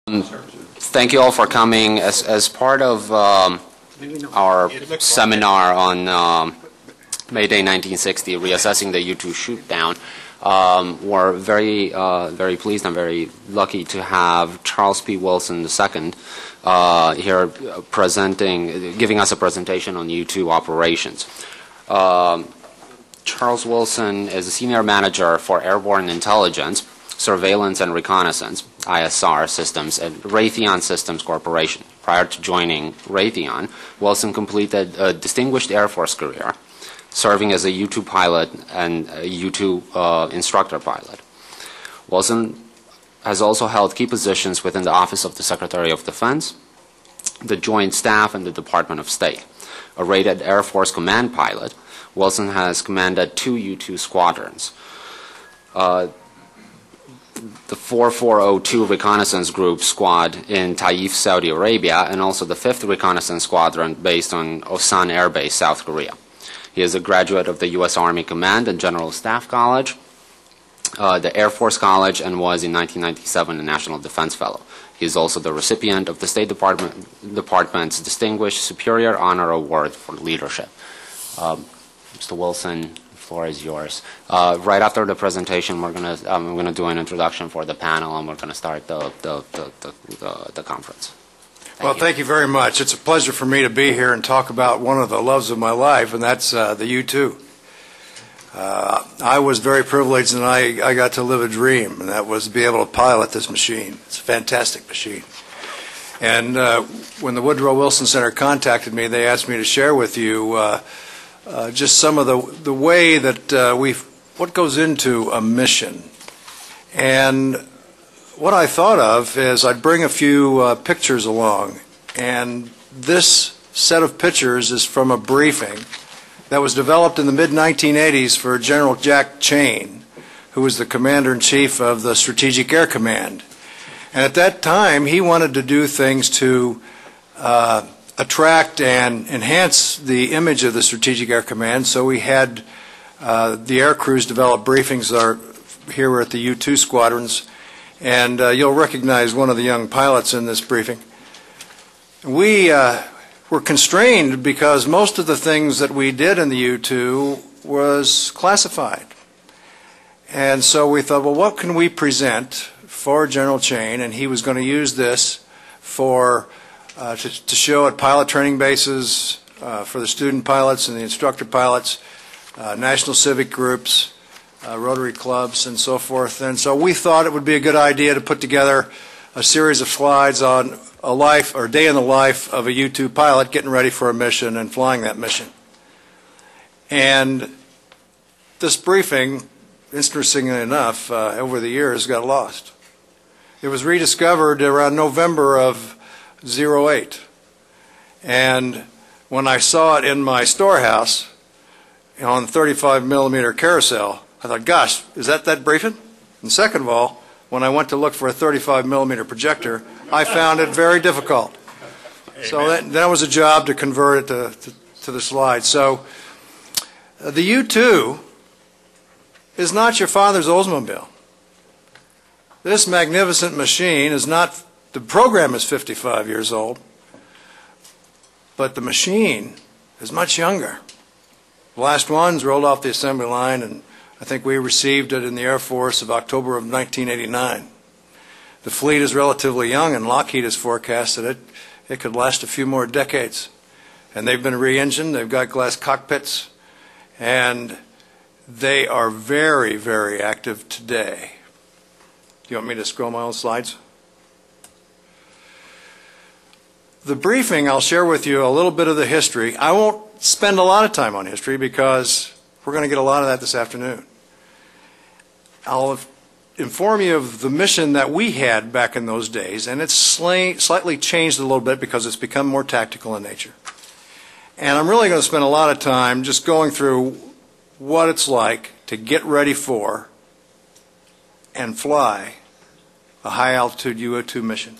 Thank you all for coming. As part of our seminar on Mayday 1960, Reassessing the U-2 Shoot-Down, we're very pleased and very lucky to have Charles P. Wilson II here giving us a presentation on U-2 operations. Charles Wilson is a senior manager for airborne intelligence, surveillance and reconnaissance, ISR systems at Raytheon Systems Corporation. Prior to joining Raytheon, Wilson completed a distinguished Air Force career, serving as a U-2 pilot and a U-2 instructor pilot. Wilson has also held key positions within the Office of the Secretary of Defense, the Joint Staff, and the Department of State. A rated Air Force command pilot, Wilson has commanded 2 U-2 squadrons. The 4402 Reconnaissance Group Squad in Taif, Saudi Arabia, and also the 5th Reconnaissance Squadron based on Osan Air Base, South Korea. He is a graduate of the U.S. Army Command and General Staff College, the Air Force College, and was in 1997 a National Defense Fellow. He is also the recipient of the State Department's Distinguished Superior Honor Award for Leadership. Mr. Wilson, the floor is yours. Right after the presentation, I'm going to do an introduction for the panel, and we're going to start the conference. Thank you very much. It's a pleasure for me to be here and talk about one of the loves of my life, and that's the U-2. I was very privileged, and I got to live a dream, and that was to be able to pilot this machine. It's a fantastic machine. And when the Woodrow Wilson Center contacted me, they asked me to share with you just some of the way that what goes into a mission. And what I thought of is I'd bring a few pictures along, and this set of pictures is from a briefing that was developed in the mid-1980s for General Jack Chain, who was the Commander-in-Chief of the Strategic Air Command. And at that time, he wanted to do things to attract and enhance the image of the Strategic Air Command, so we had the air crews develop briefings. Here we're at the U-2 squadrons, and you'll recognize one of the young pilots in this briefing. We were constrained because most of the things that we did in the U-2 was classified. And so we thought, well, what can we present for General Chain? And he was going to use this for to show at pilot training bases for the student pilots and the instructor pilots, national civic groups, Rotary clubs, and so forth. And so we thought it would be a good idea to put together a series of slides on a life or day in the life of a U-2 pilot getting ready for a mission and flying that mission. And this briefing, interestingly enough, over the years got lost. It was rediscovered around November of '08. And when I saw it in my storehouse on 35mm carousel, I thought, gosh, is that briefing? And second of all, when I went to look for a 35mm projector, I found it very difficult. So that was a job to convert it to the slide. So the U-2 is not your father's Oldsmobile. This magnificent machine is not, the program is 55 years old, but the machine is much younger. The last ones rolled off the assembly line, and I think we received it in the Air Force of October of 1989. The fleet is relatively young, and Lockheed has forecasted it could last a few more decades. And they've been re-engined, they've got glass cockpits, and they are very, very active today. Do you want me to scroll my own slides? The briefing, I'll share with you a little bit of the history. I won't spend a lot of time on history because we're going to get a lot of that this afternoon. I'll inform you of the mission that we had back in those days, and it's slightly changed a little bit because it's become more tactical in nature. And I'm really going to spend a lot of time just going through what it's like to get ready for and fly a high-altitude U-2 mission.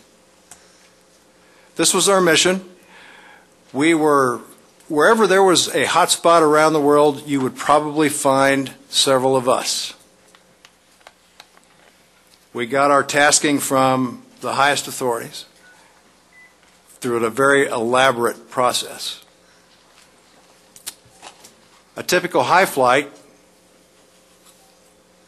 This was our mission. We were, wherever there was a hot spot around the world, you would probably find several of us. We got our tasking from the highest authorities through a very elaborate process. A typical high flight,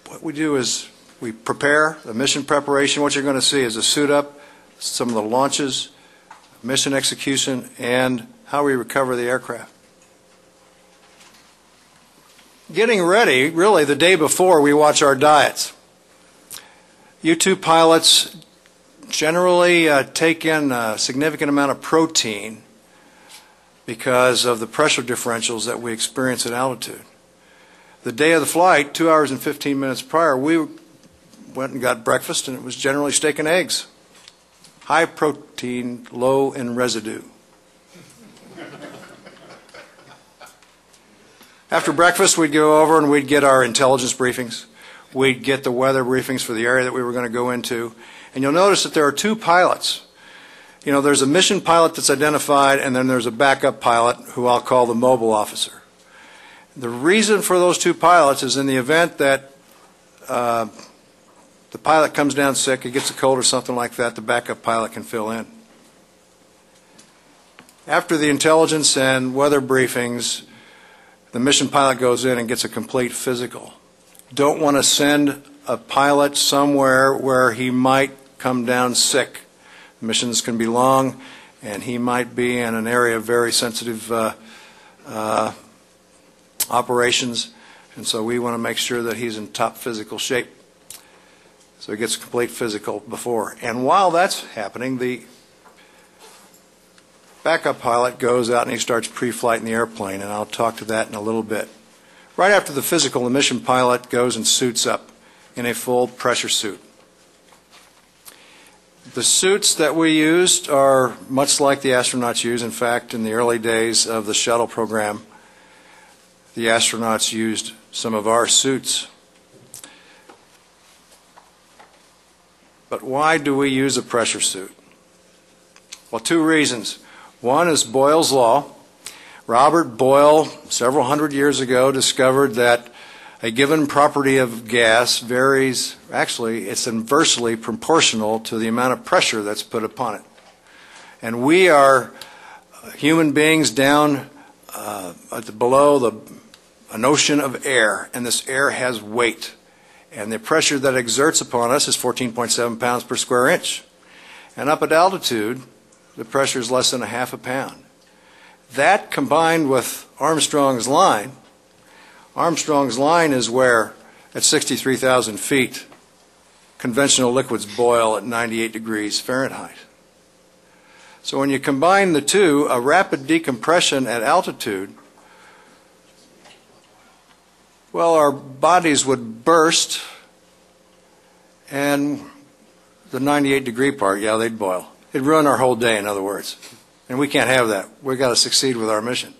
what we do is we prepare the mission preparation. What you're going to see is a suit up, some of the launches, mission execution, and how we recover the aircraft. Getting ready, really the day before, we watch our diets. U-2 pilots generally take in a significant amount of protein because of the pressure differentials that we experience at altitude. The day of the flight, 2 hours and 15 minutes prior, we went and got breakfast, and it was generally steak and eggs. High protein, low in residue. After breakfast, we'd go over and we'd get our intelligence briefings. We'd get the weather briefings for the area that we were going to go into. And you'll notice that there are two pilots. You know, there's a mission pilot that's identified, and then there's a backup pilot who I'll call the mobile officer. The reason for those two pilots is in the event that the pilot comes down sick, he gets a cold or something like that, the backup pilot can fill in. After the intelligence and weather briefings, the mission pilot goes in and gets a complete physical. Don't want to send a pilot somewhere where he might come down sick. Missions can be long, and he might be in an area of very sensitive operations, and so we want to make sure that he's in top physical shape. So he gets a complete physical before. And while that's happening, the backup pilot goes out and he starts pre-flight in the airplane, and I'll talk to that in a little bit. Right after the physical, the mission pilot goes and suits up in a full pressure suit. The suits that we used are much like the astronauts use. In fact, in the early days of the shuttle program, the astronauts used some of our suits. But why do we use a pressure suit? Well, two reasons. One is Boyles Law. Robert Boyle, several hundred years ago, discovered that a given property of gas varies, actually, it's inversely proportional to the amount of pressure that's put upon it. And we are human beings down below an ocean of air, and this air has weight. And the pressure that exerts upon us is 14.7 pounds per square inch. And up at altitude, the pressure is less than a half a pound. That combined with Armstrong's line is where, at 63,000 feet, conventional liquids boil at 98 degrees Fahrenheit. So when you combine the two, a rapid decompression at altitude, well, our bodies would burst, and the 98-degree part, yeah, they'd boil. It'd ruin our whole day, in other words. And we can't have that. We've got to succeed with our mission.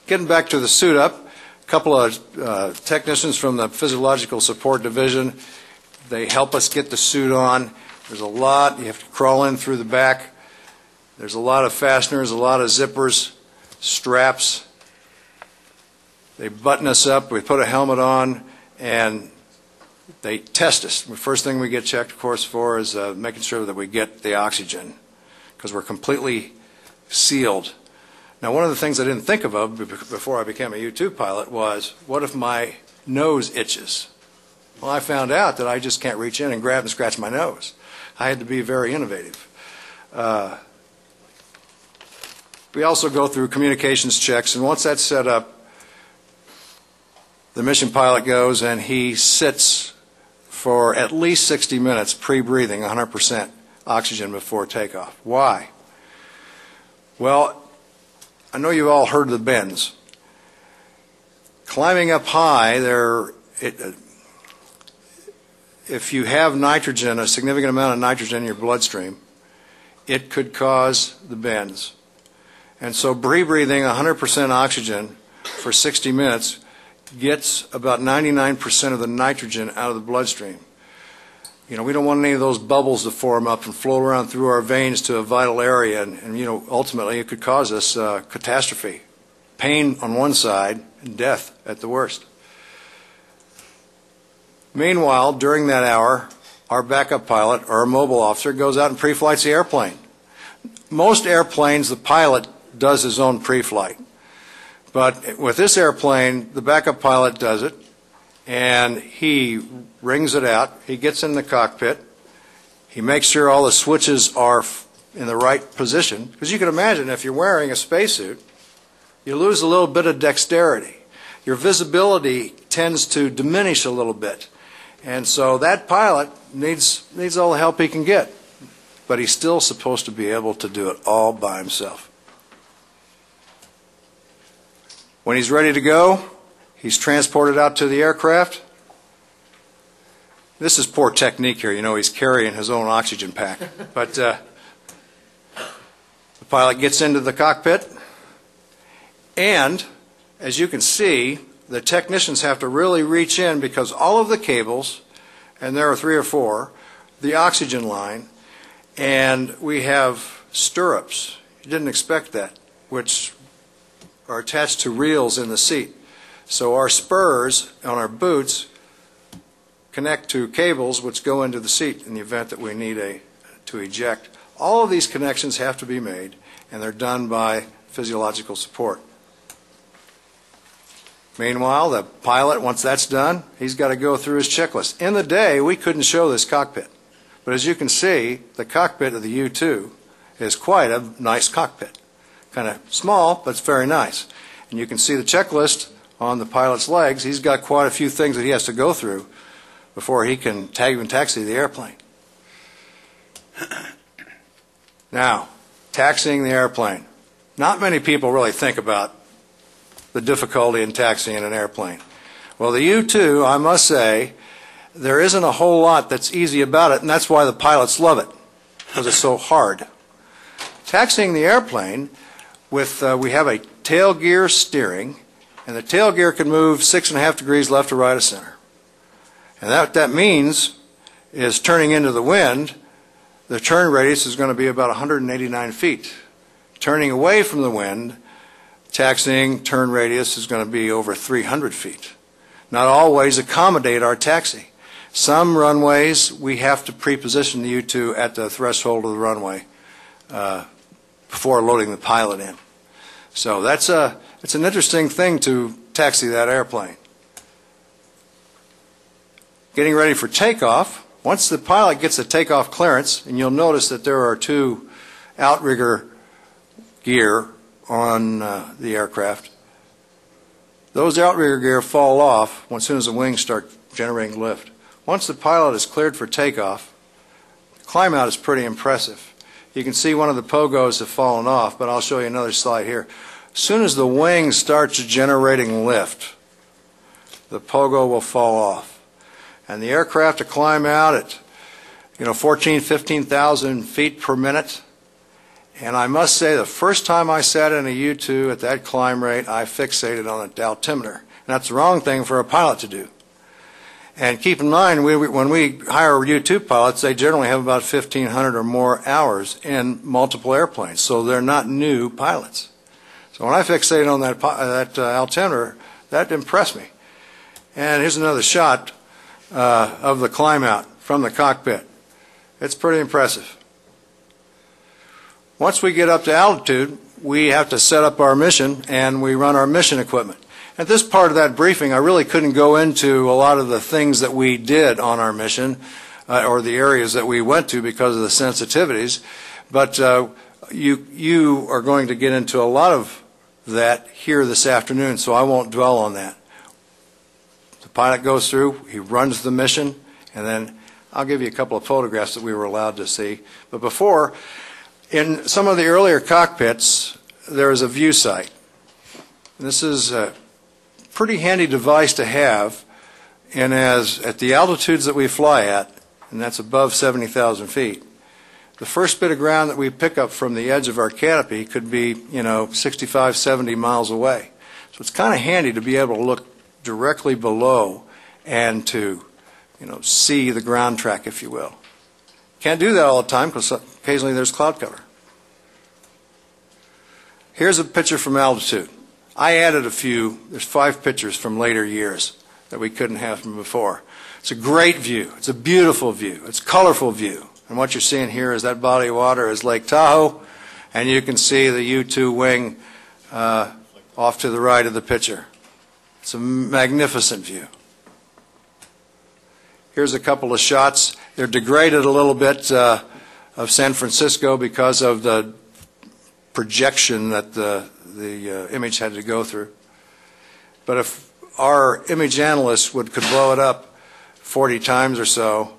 Getting back to the suit up, a couple of technicians from the Physiological Support Division, they help us get the suit on. There's a lot. You have to crawl in through the back. There's a lot of fasteners, a lot of zippers, straps. They button us up, we put a helmet on, and they test us. The first thing we get checked, of course, for is making sure that we get the oxygen, because we're completely sealed. Now, one of the things I didn't think of before I became a U-2 pilot was, what if my nose itches? Well, I found out that I just can't reach in and grab and scratch my nose. I had to be very innovative. We also go through communications checks, and once that's set up, the mission pilot goes and he sits for at least 60 minutes pre-breathing 100% oxygen before takeoff. Why? Well, I know you've all heard of the bends. Climbing up high, if you have nitrogen, a significant amount of nitrogen in your bloodstream, it could cause the bends. And so pre-breathing 100% oxygen for 60 minutes gets about 99% of the nitrogen out of the bloodstream. You know, we don't want any of those bubbles to form up and float around through our veins to a vital area, and you know, ultimately it could cause us catastrophe, pain on one side and death at the worst. Meanwhile, during that hour, our backup pilot or our mobile officer goes out and pre-flights the airplane. Most airplanes, the pilot does his own pre-flight. But with this airplane, the backup pilot does it, and he rings it out. He gets in the cockpit. He makes sure all the switches are in the right position. Because you can imagine if you're wearing a spacesuit, you lose a little bit of dexterity. Your visibility tends to diminish a little bit. And so that pilot needs all the help he can get. But he's still supposed to be able to do it all by himself. When he's ready to go, he's transported out to the aircraft. This is poor technique here. You know, he's carrying his own oxygen pack. But the pilot gets into the cockpit, and as you can see, the technicians have to really reach in because all of the cables, and there are 3 or 4, the oxygen line, and we have stirrups. You didn't expect that, which are attached to reels in the seat. So our spurs on our boots connect to cables which go into the seat in the event that we need to eject. All of these connections have to be made, and they're done by physiological support. Meanwhile, the pilot, once that's done, he's got to go through his checklist. In the day, we couldn't show this cockpit. But as you can see, the cockpit of the U-2 is quite a nice cockpit. Kind of small, but it's very nice. And you can see the checklist on the pilot's legs. He's got quite a few things that he has to go through before he can even taxi the airplane. Now, taxiing the airplane. Not many people really think about the difficulty in taxiing an airplane. Well, the U-2, I must say, there isn't a whole lot that's easy about it, and that's why the pilots love it, because it's so hard. Taxiing the airplane, we have a tail gear steering, and the tail gear can move 6.5 degrees left or right of center. And what that means is turning into the wind, the turn radius is going to be about 189 feet. Turning away from the wind, taxiing turn radius is going to be over 300 feet. Not always accommodate our taxi. Some runways we have to pre-position the U-2 at the threshold of the runway before loading the pilot in. So it's an interesting thing to taxi that airplane. Getting ready for takeoff. Once the pilot gets the takeoff clearance, and you'll notice that there are 2 outrigger gear on the aircraft. Those outrigger gear fall off as soon as the wings start generating lift. Once the pilot is cleared for takeoff, the climb out is pretty impressive. You can see one of the pogos have fallen off, but I'll show you another slide here. As soon as the wing starts generating lift, the pogo will fall off. And the aircraft to climb out at 14,000, 15,000 feet per minute. And I must say, the first time I sat in a U-2 at that climb rate, I fixated on the altimeter. And that's the wrong thing for a pilot to do. And keep in mind, when we hire U-2 pilots, they generally have about 1,500 or more hours in multiple airplanes. So they're not new pilots. So when I fixated on that altimeter, that impressed me. And here's another shot of the climb out from the cockpit. It's pretty impressive. Once we get up to altitude, we have to set up our mission, and we run our mission equipment. At this part of that briefing, I really couldn't go into a lot of the things that we did on our mission or the areas that we went to because of the sensitivities, but you are going to get into a lot of that here this afternoon, so I won't dwell on that. The pilot goes through, he runs the mission, and then I'll give you a couple of photographs that we were allowed to see. But before, in some of the earlier cockpits, there is a view sight. This is a pretty handy device to have, and at the altitudes that we fly at, and that's above 70,000 feet, the first bit of ground that we pick up from the edge of our canopy could be, 65, 70 miles away. So it's kind of handy to be able to look directly below and to, see the ground track, if you will. Can't do that all the time because occasionally there's cloud cover. Here's a picture from altitude. I added a few. There's 5 pictures from later years that we couldn't have from before. It's a great view. It's a beautiful view. It's a colorful view. And what you're seeing here is that body of water is Lake Tahoe, and you can see the U-2 wing off to the right of the picture. It's a magnificent view. Here's a couple of shots. They're degraded a little bit of San Francisco because of the projection that the image had to go through. But if our image analysts could blow it up 40 times or so,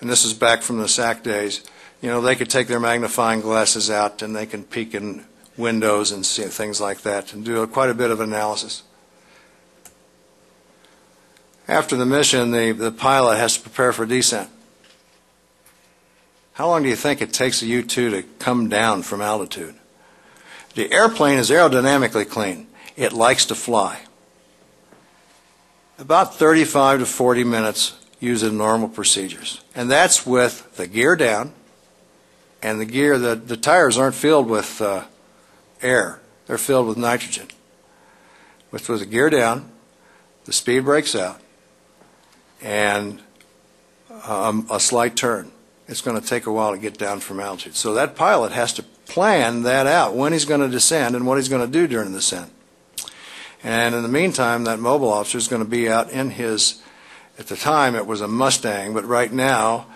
and this is back from the SAC days, you know, they could take their magnifying glasses out and they can peek in windows and see things like that and do quite a bit of analysis. After the mission, the pilot has to prepare for descent. How long do you think it takes a U-2 to come down from altitude? The airplane is aerodynamically clean. It likes to fly. About 35 to 40 minutes using normal procedures. And that's with the gear down, and the gear, the tires aren't filled with air. They're filled with nitrogen. With the gear down, the speed breaks out, and a slight turn. It's going to take a while to get down from altitude. So that pilot has to plan that out, when he's going to descend and what he's going to do during the descent. And in the meantime, that mobile officer is going to be out in his, at the time it was a Mustang, but right now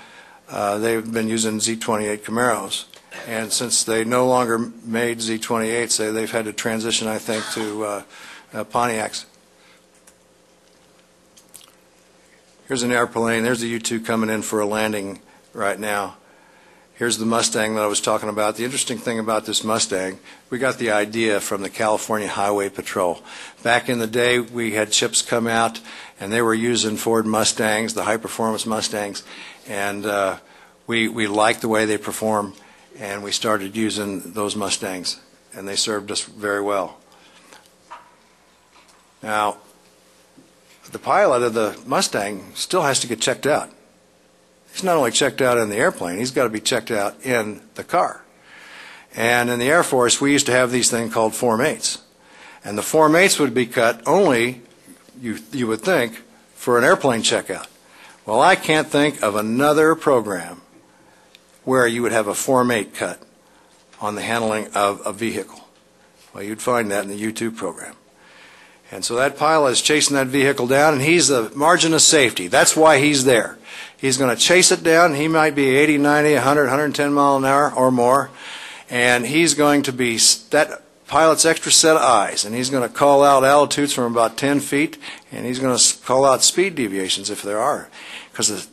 they've been using Z28 Camaros. And since they no longer made Z28s, they've had to transition, I think, to Pontiacs. Here's an airplane. There's the U-2 coming in for a landing right now. Here's the Mustang that I was talking about. The interesting thing about this Mustang, we got the idea from the California Highway Patrol. Back in the day, we had ships come out, and they were using Ford Mustangs, the high-performance Mustangs, and we liked the way they perform, and we started using those Mustangs, and they served us very well. Now, the pilot of the Mustang still has to get checked out. He's not only checked out in the airplane, he's got to be checked out in the car. And in the Air Force, we used to have these things called Form 8s. And the Form 8s would be cut only, you would think, for an airplane checkout. Well, I can't think of another program where you would have a Form 8 cut on the handling of a vehicle. Well, you'd find that in the U-2 program. And so that pilot is chasing that vehicle down, and he's the margin of safety. That's why he's there. He's going to chase it down. He might be 80, 90, 100, 110 mile an hour or more, and he's going to be that pilot's extra set of eyes, and he's going to call out altitudes from about 10 feet, and he's going to call out speed deviations if there are. Because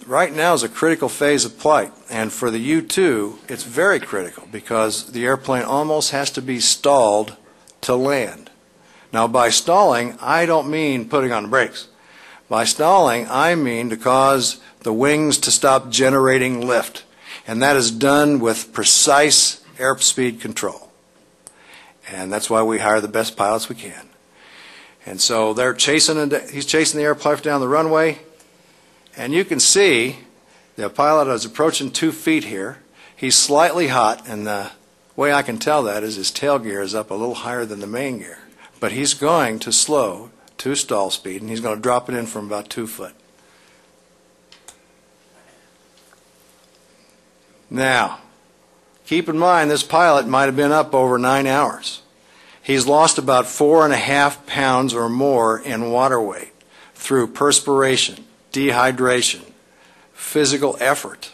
right now is a critical phase of flight, and for the U-2, it's very critical because the airplane almost has to be stalled to land. Now, by stalling, I don't mean putting on the brakes. By stalling, I mean to cause the wings to stop generating lift. And that is done with precise airspeed control. And that's why we hire the best pilots we can. And so they're chasing, he's chasing the airplane down the runway. And you can see the pilot is approaching 2 feet here. He's slightly hot, and the way I can tell that is his tail gear is up a little higher than the main gear. But he's going to slow to stall speed, and he's going to drop it in from about 2 foot. Now, keep in mind this pilot might have been up over 9 hours. He's lost about 4.5 pounds or more in water weight through perspiration, dehydration, physical effort,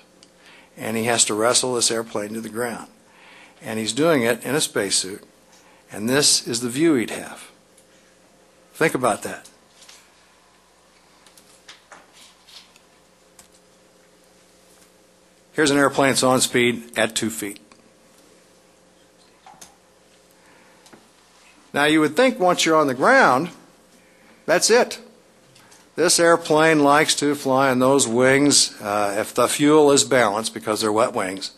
and he has to wrestle this airplane to the ground. And he's doing it in a spacesuit. And this is the view he'd have. Think about that. Here's an airplane that's on speed at 2 feet. Now you would think once you're on the ground, that's it. This airplane likes to fly on those wings if the fuel is balanced because they're wet wings.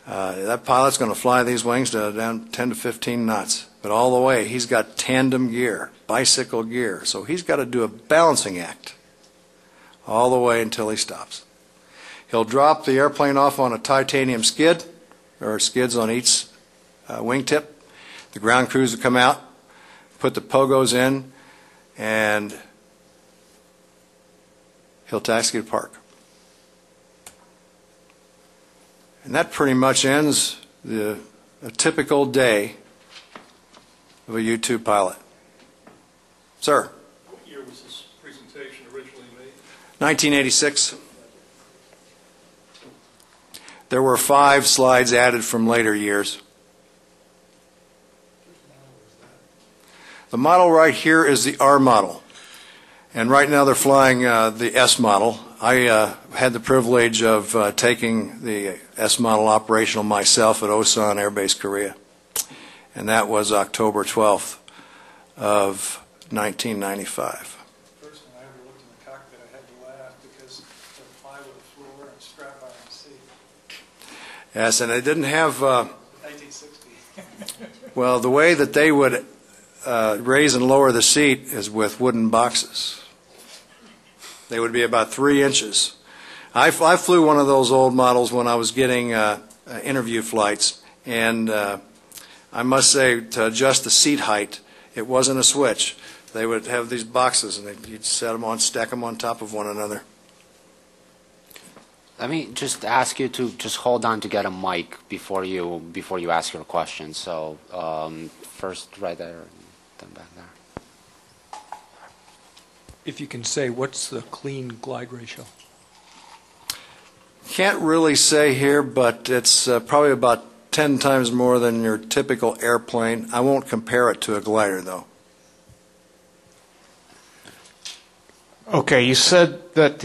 That pilot's going to fly these wings to down 10 to 15 knots. But all the way, he's got tandem gear, bicycle gear. So he's got to do a balancing act all the way until he stops. He'll drop the airplane off on a titanium skid. There are skids on each wingtip. The ground crews will come out, put the pogos in, and he'll task you to park. And that pretty much ends a typical day of a U-2 pilot. Sir? What year was this presentation originally made? 1986. There were 5 slides added from later years. The model right here is the R model. And right now they're flying the S model. I had the privilege of taking the S model operational myself at Osan Air Base, Korea. And that was October 12th of 1995. First time I ever looked in the cockpit, I had to laugh because they fly with a floor and strap iron seat. Yes, and they didn't have, 1960. well, the way that they would raise and lower the seat is with wooden boxes. They would be about 3 inches. I flew one of those old models when I was getting interview flights, and I must say, to adjust the seat height, it wasn't a switch. They would have these boxes, and you'd set them on, stack them on top of one another. Let me just ask you to just hold on to get a mic before you ask your question. So first right there, and then back there. If you can say, what's the clean glide ratio? Can't really say here, but it's probably about 10 times more than your typical airplane. I won't compare it to a glider, though. Okay, you said that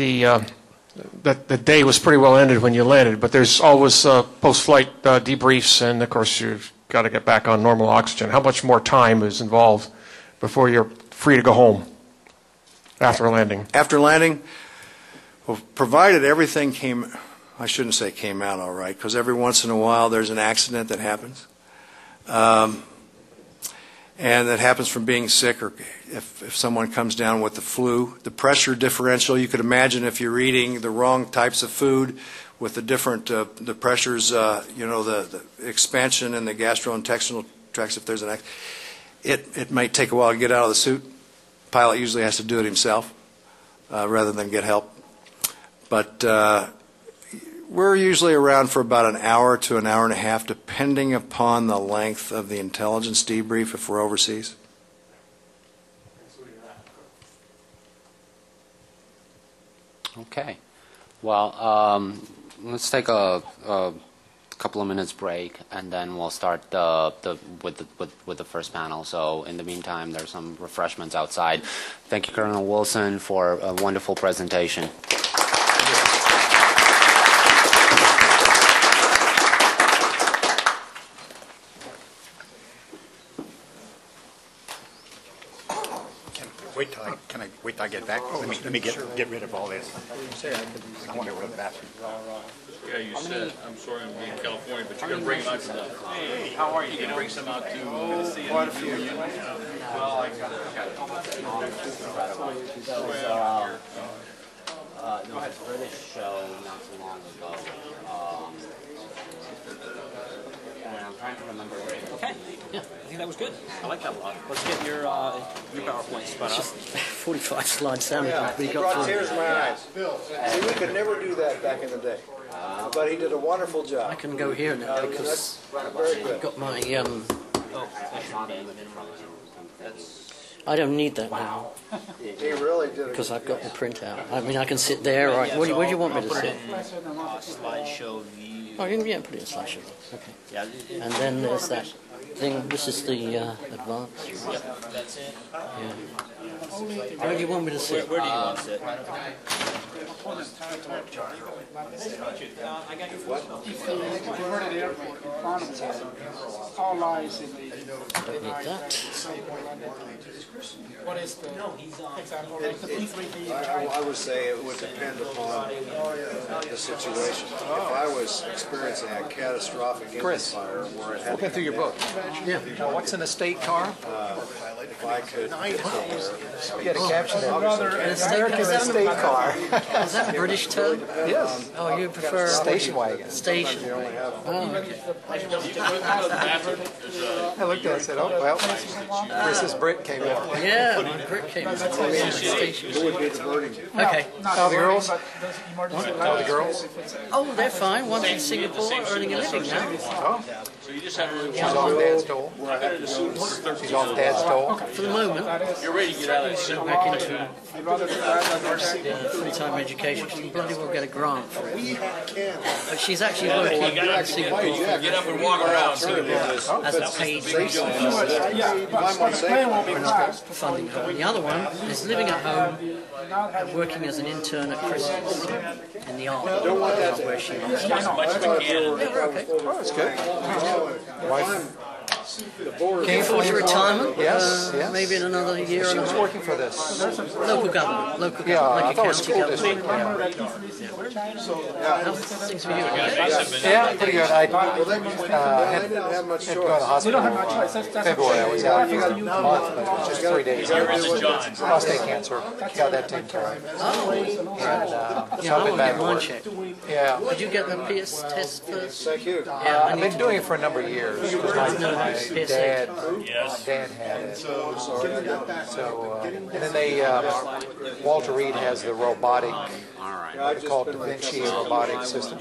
that the day was pretty well ended when you landed, but there's always post-flight debriefs, and of course you've got to get back on normal oxygen. How much more time is involved before you're free to go home after landing? After landing, well, provided everything came, I shouldn't say came out all right, because every once in a while there's an accident that happens. And that happens from being sick, or if someone comes down with the flu. The pressure differential, you could imagine if you're eating the wrong types of food with the different, the pressures, the expansion in the gastrointestinal tracts, if there's an accident, it might take a while to get out of the suit. The pilot usually has to do it himself rather than get help. But we're usually around for about an hour to an hour and a half, depending upon the length of the intelligence debrief if we're overseas. Okay. Well, let's take a couple of minutes break, and then we'll start with the first panel. So in the meantime, there's some refreshments outside. Thank you, Colonel Wilson, for a wonderful presentation. Wait till I get back. Let me get rid of all this. I want to go to the bathroom. Yeah, you said, I'm sorry I'm being California, but you're going to bring some out to the... Hey, how are you? You're going to bring some out to see quite a few. Well, I got it. There was a British show not too long ago. And I'm trying to remember where it was. Okay. Yeah, I think that was good. I like that a lot. Let's get your PowerPoint spun up. 45 slides down. Yeah, it brought tears to my eyes. See, we could never do that back in the day. But he did a wonderful job. I can go here now because I've got my... I don't need that now. He really did. Because I've got the printout. I mean, I can sit there. Or where do you want me to sit? Slideshow view. Oh, you can put it in slideshow. Okay. Yeah. And then there's that thing. This is the advanced. Yep, that's it. Yeah. Where do you want me to sit? Where do you want to sit? All lies in the... Don't need that. What is the... I would say it would depend upon the situation. If I was experiencing a catastrophic engine fire where it had Looking through your book. Yeah. What's an estate car? if I could. You got to capture that. American estate car. Is that a British term? Yes. Oh, you prefer Station wagon. station wagon. Oh, okay. I looked at it and said, oh, well, Chris's Brit came out. Yeah, my Brit came out. Station. Okay. How the girls? How the girls? Oh, they're fine. One's in Singapore earning a living now. Oh, So you just have a she's off Dad's dole. She's off Dad's dole. For the moment, You're ready to get out of this. go back into full-time education. She can bloody well get a grant for it. But she's actually working in Singapore Get up and walk around. See what it is. as a paid researcher. We're not funding her. And the other one is living at home and working as an intern at Christmas in the art where she is. As much as we can. Yeah, we're okay. Oh, that's good. Wife Looking forward to retirement. Yes, yes. Maybe in another year She and a was half. working for this. Local government. Local Yeah, government. I Like thought a it was county school government. district. How's things for you? Okay? Yeah, pretty good. I had to go to the hospital February. I was out for a month, but it was just 3 days. Prostate cancer. Got that taken care of. Oh, And yeah, so I I've been want to back get to mine work. checked. Yeah. Did you get the PS test first? Yeah, I I've need been to doing it for a number of years. My dad had it. So, and then they, Walter Reed has the robotic, what they call Da Vinci robotic system.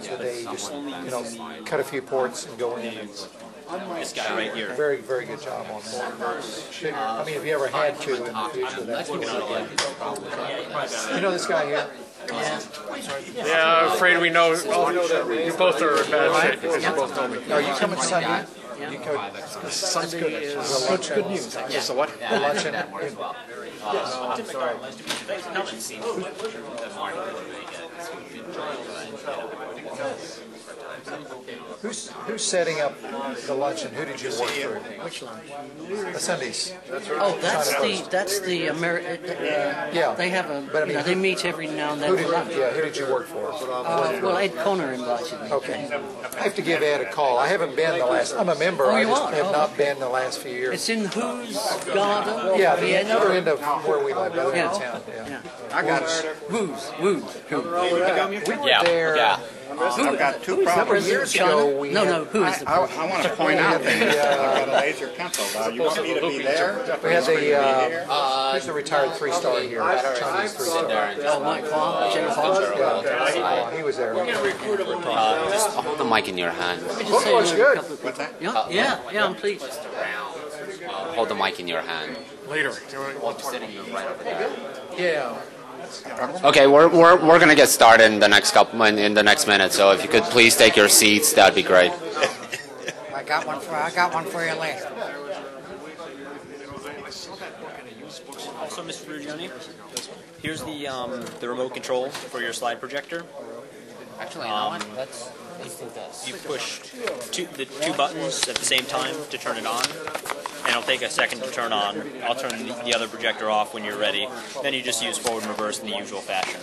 So they just, cut a few ports and go in. And This guy right here. very, very good job on that. I mean, if you ever had to in the future, that's what you know this guy here? Yeah, I'm afraid we know. You both are in bad shape because you both know me. Are you coming Sunday? You go, Sunday is good news. Just a what? The luncheon. Who's setting up the luncheon? Who did you work for? Which lunch? The Sundays. Oh, that's the American. Yeah. They have a. But I mean, they meet every now and Who then did for lunch. who did you work for? Well, Ed Connor invited me. Okay. I have to give Ed a call. I haven't been the last. I'm a member. Oh, I you just are? have Oh, not been the last few years. It's in whose garden? Yeah, The the Ed other end of where we live, other end Yeah. of town. Yeah. I got Whose? We were there. Yeah. I've got two Number of problems. years ago, we No, had, no. Who is the? I want to point out that I've got a laser pencil. You want me to be there? we had the who's the retired 3-star here? Chinese 3-star. Oh, Mike Hua, Jennifer Hua. Yeah, he was there. Just hold the mic in your hand. Oh, it's good. What's that? Yeah, I'm pleased. Hold the mic in your hand. Later. Yeah. Okay, we're going to get started in the next minute. So if you could please take your seats, that'd be great. I got one for you later. Also, Mr. Rugioni, here's the remote control for your slide projector. Actually, let's do this. You push the two buttons at the same time to turn it on, and it'll take a second to turn on. I'll turn the other projector off when you're ready. Then you just use forward and reverse in the usual fashion.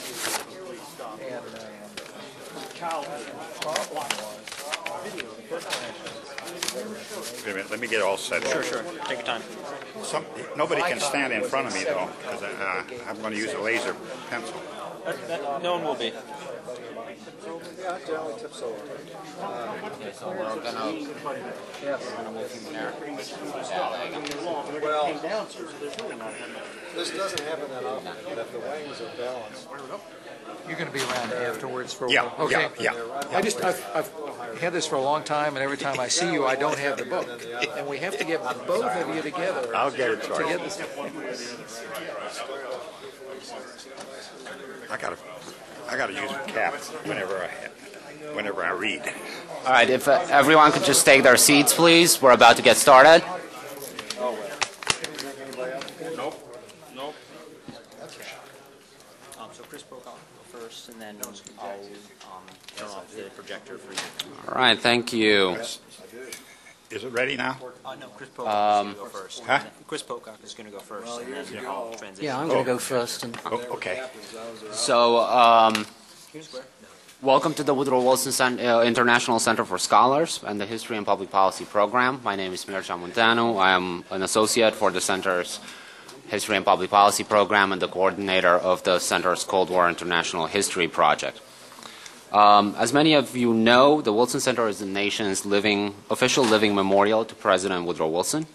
Wait a minute, let me get all set. Sure. Take your time. Nobody can stand in front of me, though, because I'm going to use a laser pencil. No one will be. Okay, so we're gonna move from there. Well, this doesn't happen that often, but if the wings are balanced. You're going to be around afterwards for a Yeah, while. Okay. yeah. I've had this for a long time, and every time I see you, I don't have the book. And we have to get both of you together. I'll get it to started. get this. I got to use a cap whenever I read. All right, if everyone could just take their seats, please. We're about to get started. Nope. So Chris Pocock will go first, and then I'll turn off the projector for you. All right, thank you. Is it ready now? No, Chris Pocock is going to go first. Huh? Chris Pocock is going to go first, and then I'll transition. Yeah, I'm going to go first. And Oh, okay. So, Welcome to the Woodrow Wilson International Center for Scholars and the History and Public Policy Program. My name is Montano. I am an associate for the Center's History and Public Policy Program and the coordinator of the Center's Cold War International History Project. As many of you know, the Wilson Center is the nation's official living memorial to President Woodrow Wilson.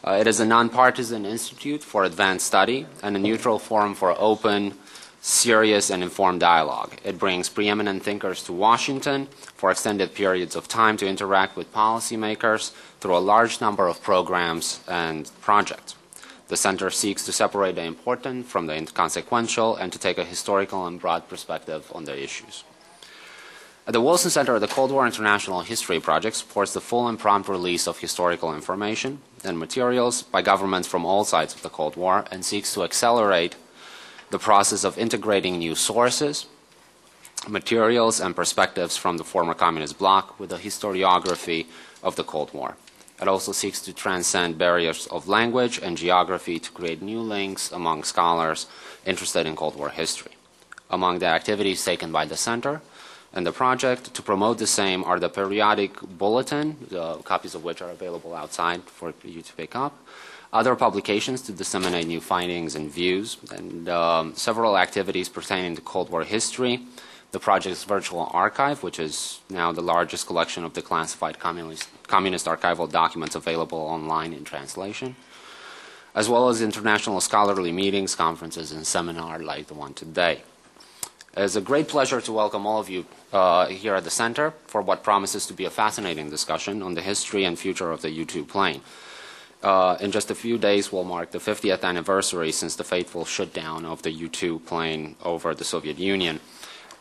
It is a nonpartisan institute for advanced study and a neutral forum for open, serious, and informed dialogue. It brings preeminent thinkers to Washington for extended periods of time to interact with policymakers through a large number of programs and projects. The Center seeks to separate the important from the inconsequential and to take a historical and broad perspective on the issues. At the Wilson Center, the Cold War International History Project supports the full and prompt release of historical information and materials by governments from all sides of the Cold War and seeks to accelerate the process of integrating new sources, materials, and perspectives from the former communist bloc with the historiography of the Cold War. It also seeks to transcend barriers of language and geography to create new links among scholars interested in Cold War history. Among the activities taken by the Center and the project to promote the same are the periodic bulletin, copies of which are available outside for you to pick up, other publications to disseminate new findings and views, and several activities pertaining to Cold War history, the project's virtual archive, which is now the largest collection of declassified communist archival documents available online in translation, as well as international scholarly meetings, conferences, and seminars like the one today. It is a great pleasure to welcome all of you here at the Center for what promises to be a fascinating discussion on the history and future of the U-2 plane. In just a few days, we'll mark the 50th anniversary since the fateful shutdown of the U-2 plane over the Soviet Union.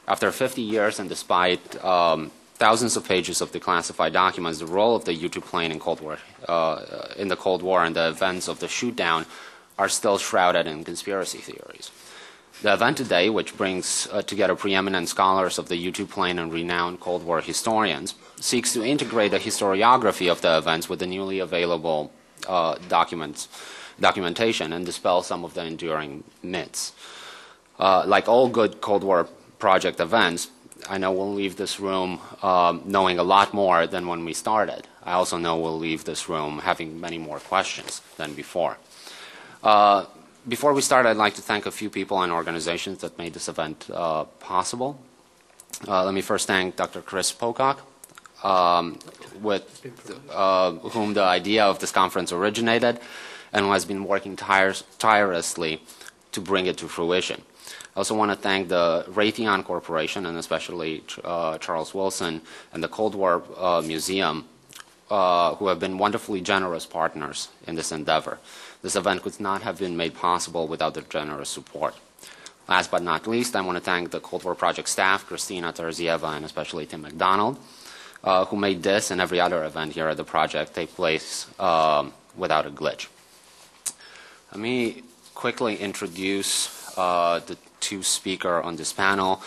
After 50 years and despite thousands of pages of declassified documents, the role of the U-2 plane in the Cold War and the events of the shootdown are still shrouded in conspiracy theories. The event today, which brings together preeminent scholars of the U-2 plane and renowned Cold War historians, seeks to integrate the historiography of the events with the newly available documentation and dispel some of the enduring myths. Like all good Cold War project events, I know we'll leave this room knowing a lot more than when we started. I also know we'll leave this room having many more questions than before. Before we start, I'd like to thank a few people and organizations that made this event possible. Let me first thank Dr. Chris Pocock, with whom the idea of this conference originated and who has been working tirelessly to bring it to fruition. I also want to thank the Raytheon Corporation and especially Charles Wilson and the Cold War Museum who have been wonderfully generous partners in this endeavor. This event could not have been made possible without their generous support. Last but not least, I want to thank the Cold War Project staff, Christina Terzieva and especially Tim McDonald, who made this and every other event here at the project take place without a glitch. Let me quickly introduce the two speakers on this panel.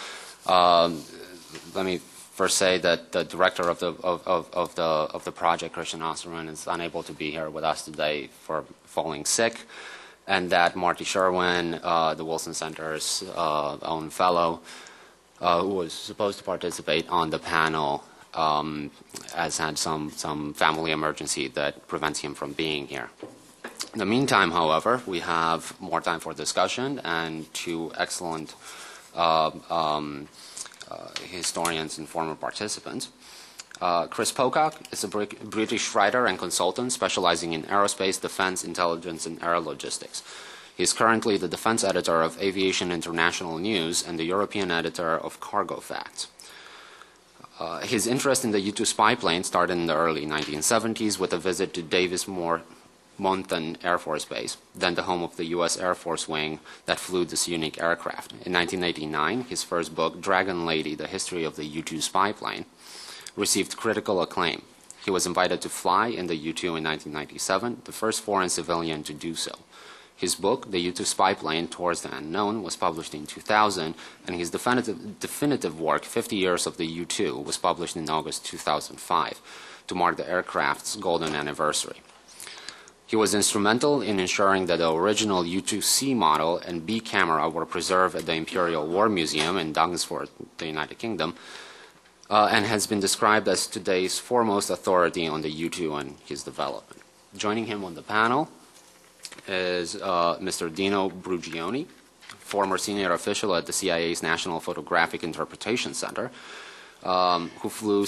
Let me first say that the director of the project, Christian Osterman, is unable to be here with us today for falling sick, and that Marty Sherwin, the Wilson Center's own fellow, who was supposed to participate on the panel, has had some family emergency that prevents him from being here. In the meantime, however, we have more time for discussion and two excellent historians and former participants. Chris Pocock is a British writer and consultant specializing in aerospace, defense, intelligence, and air logistics. He is currently the defense editor of Aviation International News and the European editor of Cargo Facts. His interest in the U-2 spy plane started in the early 1970s with a visit to Davis Monthan Air Force Base, then the home of the U.S. Air Force wing that flew this unique aircraft. In 1989, his first book, Dragon Lady, The History of the U-2 Spy Plane, received critical acclaim. He was invited to fly in the U-2 in 1997, the first foreign civilian to do so. His book, The U-2 Spy Plane, Towards the Unknown, was published in 2000, and his definitive work, 50 Years of the U-2, was published in August 2005 to mark the aircraft's golden anniversary. He was instrumental in ensuring that the original U-2C model and B camera were preserved at the Imperial War Museum in Dunsford, the United Kingdom, and has been described as today's foremost authority on the U-2 and his development. Joining him on the panel is Mr. Dino Brugioni, former senior official at the CIA's National Photographic Interpretation Center, who flew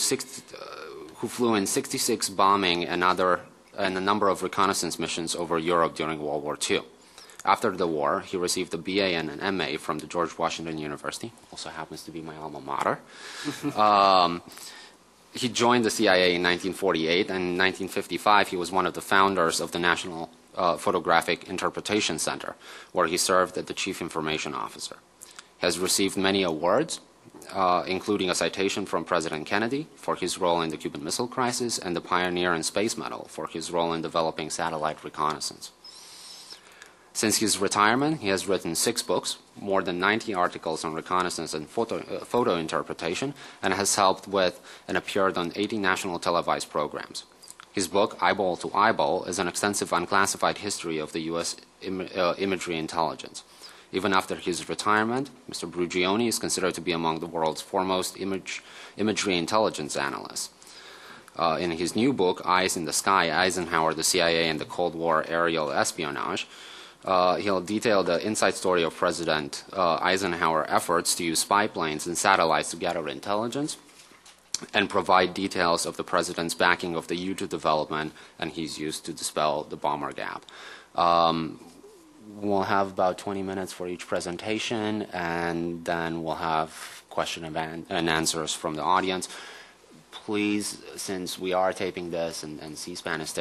in 66 bombing and a number of reconnaissance missions over Europe during World War II. After the war, he received a BA and an MA from the George Washington University, also happens to be my alma mater. He joined the CIA in 1948, and in 1955 he was one of the founders of the National Photographic Interpretation Center, where he served as the Chief Information Officer. He has received many awards, including a citation from President Kennedy for his role in the Cuban Missile Crisis and the Pioneer and Space Medal for his role in developing satellite reconnaissance. Since his retirement, he has written 6 books, more than 90 articles on reconnaissance and photo interpretation, and has helped with and appeared on 80 national televised programs. His book, Eyeball to Eyeball, is an extensive unclassified history of the U.S. imagery intelligence. Even after his retirement, Mr. Brugioni is considered to be among the world's foremost imagery intelligence analysts. In his new book, Eyes in the Sky, Eisenhower, the CIA, and the Cold War Aerial Espionage, he'll detail the inside story of President Eisenhower efforts to use spy planes and satellites to gather intelligence and provide details of the president's backing of the U-2 development and his use to dispel the bomber gap. We'll have about 20 minutes for each presentation, and then we'll have question and answers from the audience. Please, since we are taping this and C-SPAN is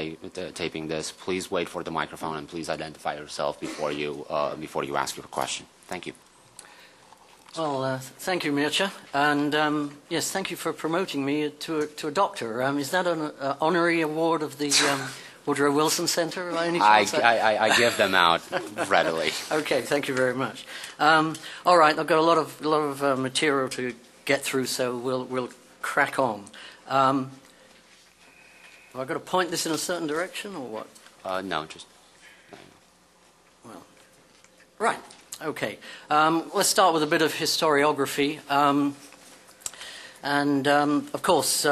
taping this, please wait for the microphone and please identify yourself before you ask your question. Thank you. Well, thank you, Mircea, and yes, thank you for promoting me to a doctor. Is that an honorary award of the Woodrow Wilson Center? I give them out readily. Okay, thank you very much. All right, I've got a lot of material to get through, so we'll crack on. Have I got to point this in a certain direction, or what? No, just. Well, right. Okay. Let's start with a bit of historiography, and of course,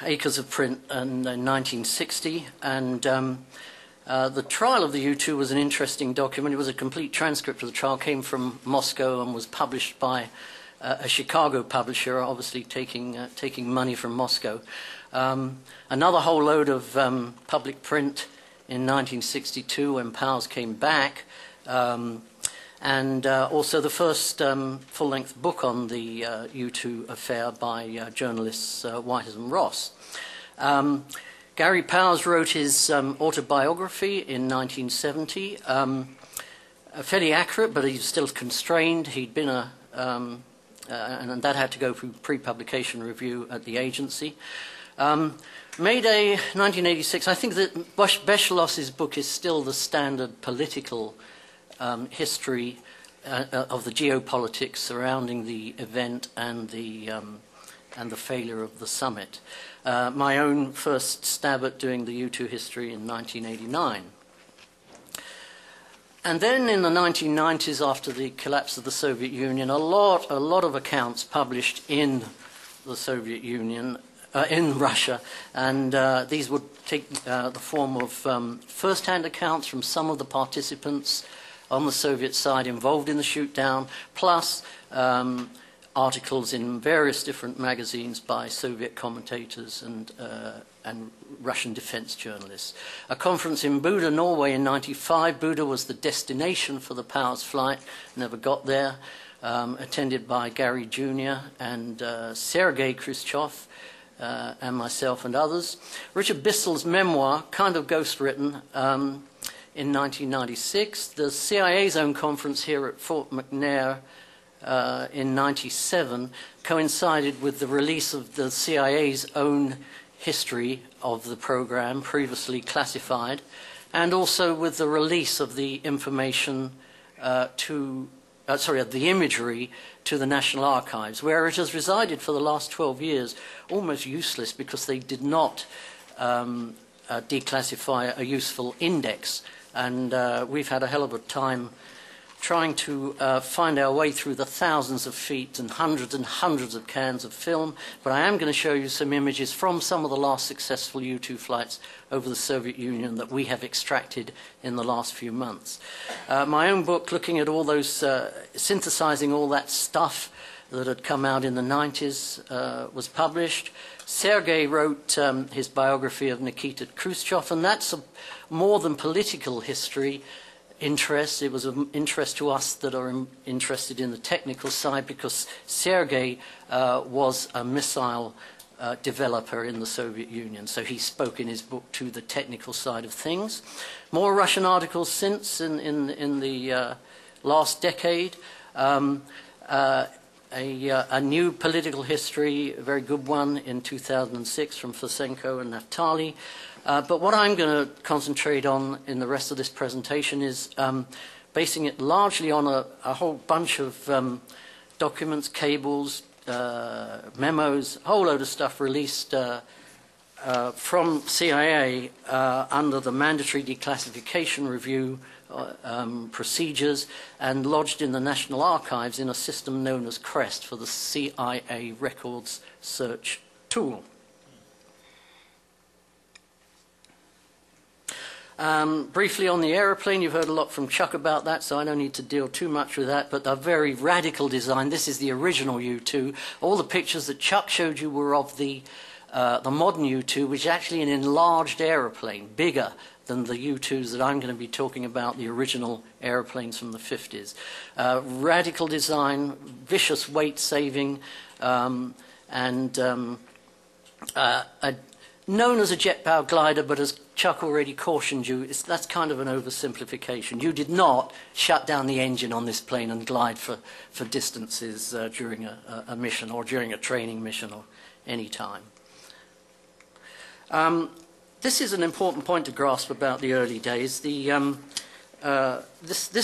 acres of print in 1960, and the trial of the U-2 was an interesting document. It was a complete transcript of the trial, came from Moscow and was published by a Chicago publisher, obviously taking money from Moscow. Another whole load of public print in 1962 when Powers came back, and also the first full-length book on the U-2 affair by journalists Whitehead and Ross. Gary Powers wrote his autobiography in 1970, fairly accurate, but he's still constrained. He'd been and that had to go through pre-publication review at the agency. Mayday, 1986, I think that Bechelov's book is still the standard political history of the geopolitics surrounding the event and the failure of the summit. My own first stab at doing the U-2 history in 1989. And then in the 1990s, after the collapse of the Soviet Union, a lot of accounts published in the Soviet Union, in Russia, and these would take the form of first-hand accounts from some of the participants on the Soviet side involved in the shoot-down, plus articles in various different magazines by Soviet commentators and Russian defense journalists. A conference in Buda, Norway in 1995. Buda was the destination for the Powers flight, never got there, attended by Gary Jr. and Sergei Khrushchev and myself and others. Richard Bissell's memoir, kind of ghostwritten, in 1996. The CIA's own conference here at Fort McNair in 97 coincided with the release of the CIA's own history of the program, previously classified, and also with the release of the information of the imagery to the National Archives, where it has resided for the last 12 years, almost useless because they did not declassify a useful index. And we've had a hell of a time trying to find our way through the thousands of feet and hundreds of cans of film. But I am going to show you some images from some of the last successful U-2 flights over the Soviet Union that we have extracted in the last few months. My own book, looking at all those, synthesizing all that stuff that had come out in the 90s, was published. Sergei wrote his biography of Nikita Khrushchev, and that's more than political history interest. It was of interest to us that are interested in the technical side, because Sergei was a missile developer in the Soviet Union, so he spoke in his book to the technical side of things. More Russian articles since in the last decade. A new political history, a very good one in 2006 from Fosenko and Naftali. But what I'm going to concentrate on in the rest of this presentation is basing it largely on a whole bunch of documents, cables, memos, a whole load of stuff released from CIA under the mandatory declassification review procedures and lodged in the National Archives in a system known as CREST for the CIA Records Search Tool. Briefly on the aeroplane, you've heard a lot from Chuck about that, so I don't need to deal too much with that, but a very radical design. This is the original U-2. All the pictures that Chuck showed you were of the modern U-2, which is actually an enlarged aeroplane, bigger than the U-2s that I'm going to be talking about, the original airplanes from the 50s. Radical design, vicious weight saving, and known as a jet power glider, but as Chuck already cautioned you, that's kind of an oversimplification. You did not shut down the engine on this plane and glide for distances during a mission or during a training mission or any time. This is an important point to grasp about the early days. This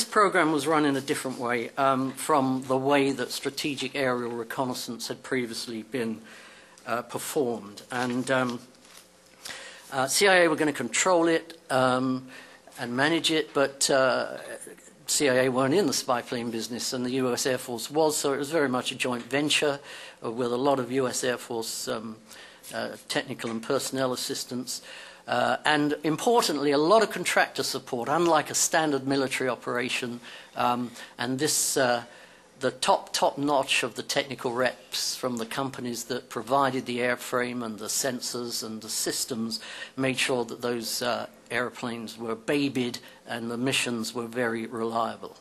program was run in a different way from the way that strategic aerial reconnaissance had previously been performed. And CIA were going to control it and manage it, but CIA weren't in the spy plane business, and the U.S. Air Force was, so it was very much a joint venture with a lot of U.S. Air Force technical and personnel assistance. And importantly, a lot of contractor support, unlike a standard military operation. And this, the top notch of the technical reps from the companies that provided the airframe and the sensors and the systems made sure that those airplanes were babied and the missions were very reliable.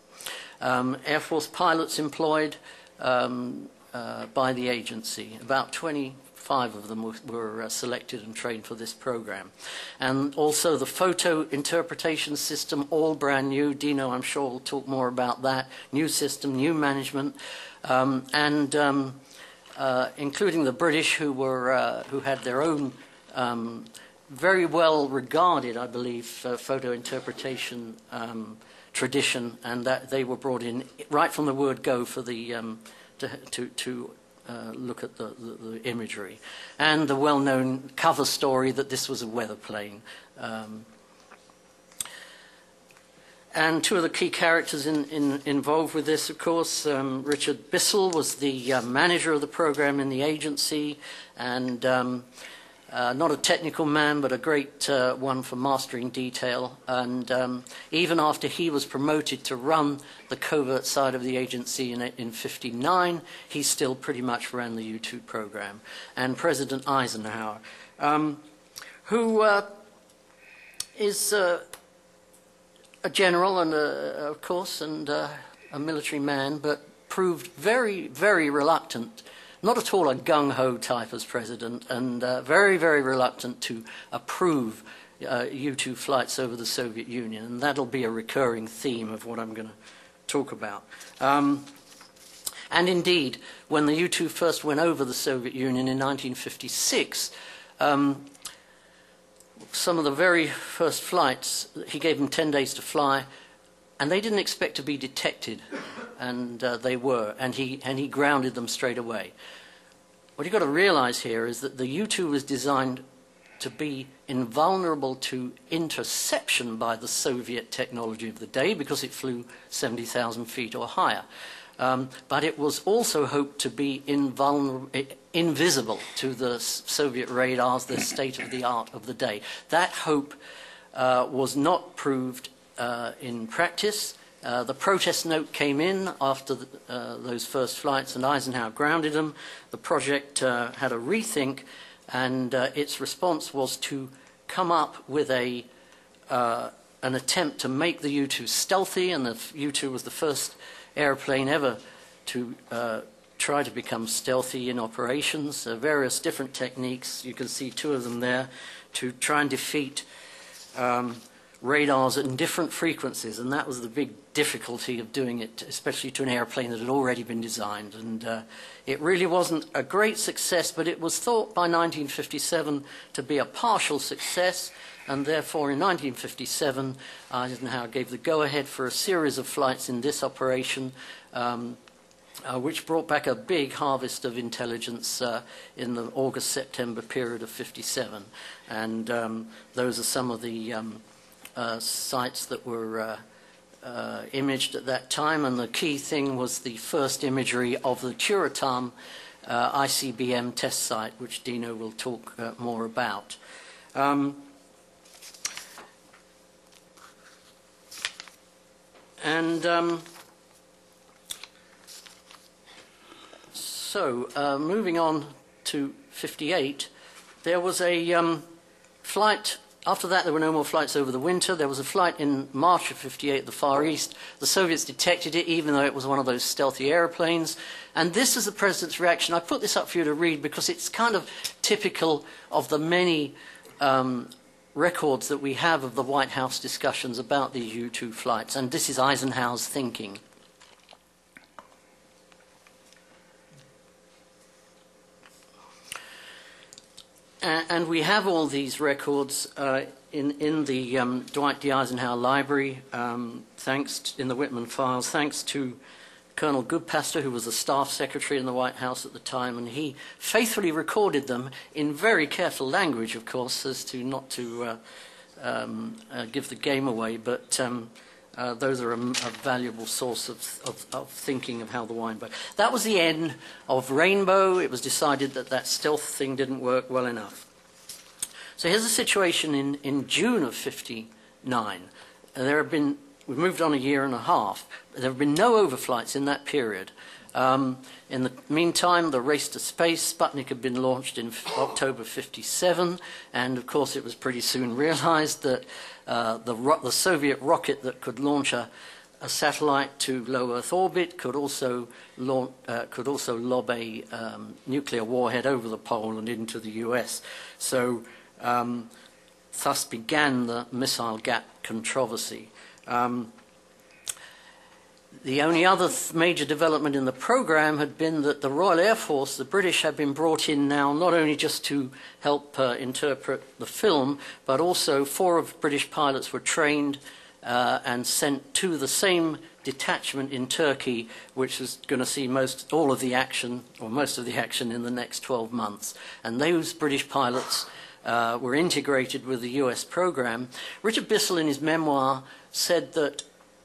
Air Force pilots employed by the agency, about 25 of them were selected and trained for this program. And also the photo interpretation system, all brand new. Dino, I'm sure, will talk more about that. New system, new management, and including the British, who had their own very well regarded, I believe, photo interpretation tradition, and that they were brought in right from the word go for the to look at the imagery, and the well-known cover story that this was a weather plane. And two of the key characters involved with this, of course, Richard Bissell was the manager of the program in the agency, and not a technical man, but a great one for mastering detail. And even after he was promoted to run the covert side of the agency in '59, he still pretty much ran the U-2 program. And President Eisenhower, who is a general and of course, and a military man, but proved very, very reluctant. Not at all a gung-ho type as president, and very, very reluctant to approve U-2 flights over the Soviet Union, and that'll be a recurring theme of what I'm going to talk about. And indeed, when the U-2 first went over the Soviet Union in 1956, some of the very first flights, he gave them 10 days to fly, and they didn't expect to be detected, and they were, and he grounded them straight away. What you've got to realize here is that the U-2 was designed to be invulnerable to interception by the Soviet technology of the day because it flew 70,000 feet or higher. But it was also hoped to be invisible to the Soviet radars, the state-of-the-art of the day. That hope was not proved in practice. The protest note came in after those first flights, and Eisenhower grounded them. The project had a rethink, and its response was to come up with an attempt to make the U-2 stealthy, and the U-2 was the first airplane ever to try to become stealthy in operations. Various different techniques, you can see two of them there, to try and defeat radars at different frequencies, and that was the big difficulty of doing it, especially to an airplane that had already been designed. And it really wasn't a great success, but it was thought by 1957 to be a partial success, and therefore in 1957 Eisenhower gave the go-ahead for a series of flights in this operation, which brought back a big harvest of intelligence in the August-September period of 57. And those are some of the sites that were imaged at that time, and the key thing was the first imagery of the Turatam ICBM test site, which Dino will talk more about. So moving on to 58, there was a flight. After that, there were no more flights over the winter. There was a flight in March of 58 at the Far East. The Soviets detected it, even though it was one of those stealthy airplanes. And this is the President's reaction. I put this up for you to read because it's kind of typical of the many records that we have of the White House discussions about the U-2 flights. And this is Eisenhower's thinking. And we have all these records in the Dwight D. Eisenhower Library, in the Whitman files, thanks to Colonel Goodpaster, who was the staff secretary in the White House at the time, and he faithfully recorded them in very careful language, of course, as to not to give the game away, but those are a valuable source of thinking of how the wind broke. That was the end of Rainbow. It was decided that that stealth thing didn't work well enough. So here's the situation in June of 59. We've moved on a year and a half. There have been no overflights in that period. In the meantime, the race to space, Sputnik had been launched in October 57, and of course it was pretty soon realized that the Soviet rocket that could launch a satellite to low Earth orbit could also lob a nuclear warhead over the pole and into the US. So thus began the missile gap controversy. The only other major development in the program had been that the Royal Air Force, the British, had been brought in now not only just to help interpret the film, but also 4 of British pilots were trained and sent to the same detachment in Turkey, which was going to see most of the action in the next 12 months. And those British pilots were integrated with the US program. Richard Bissell, in his memoir, said that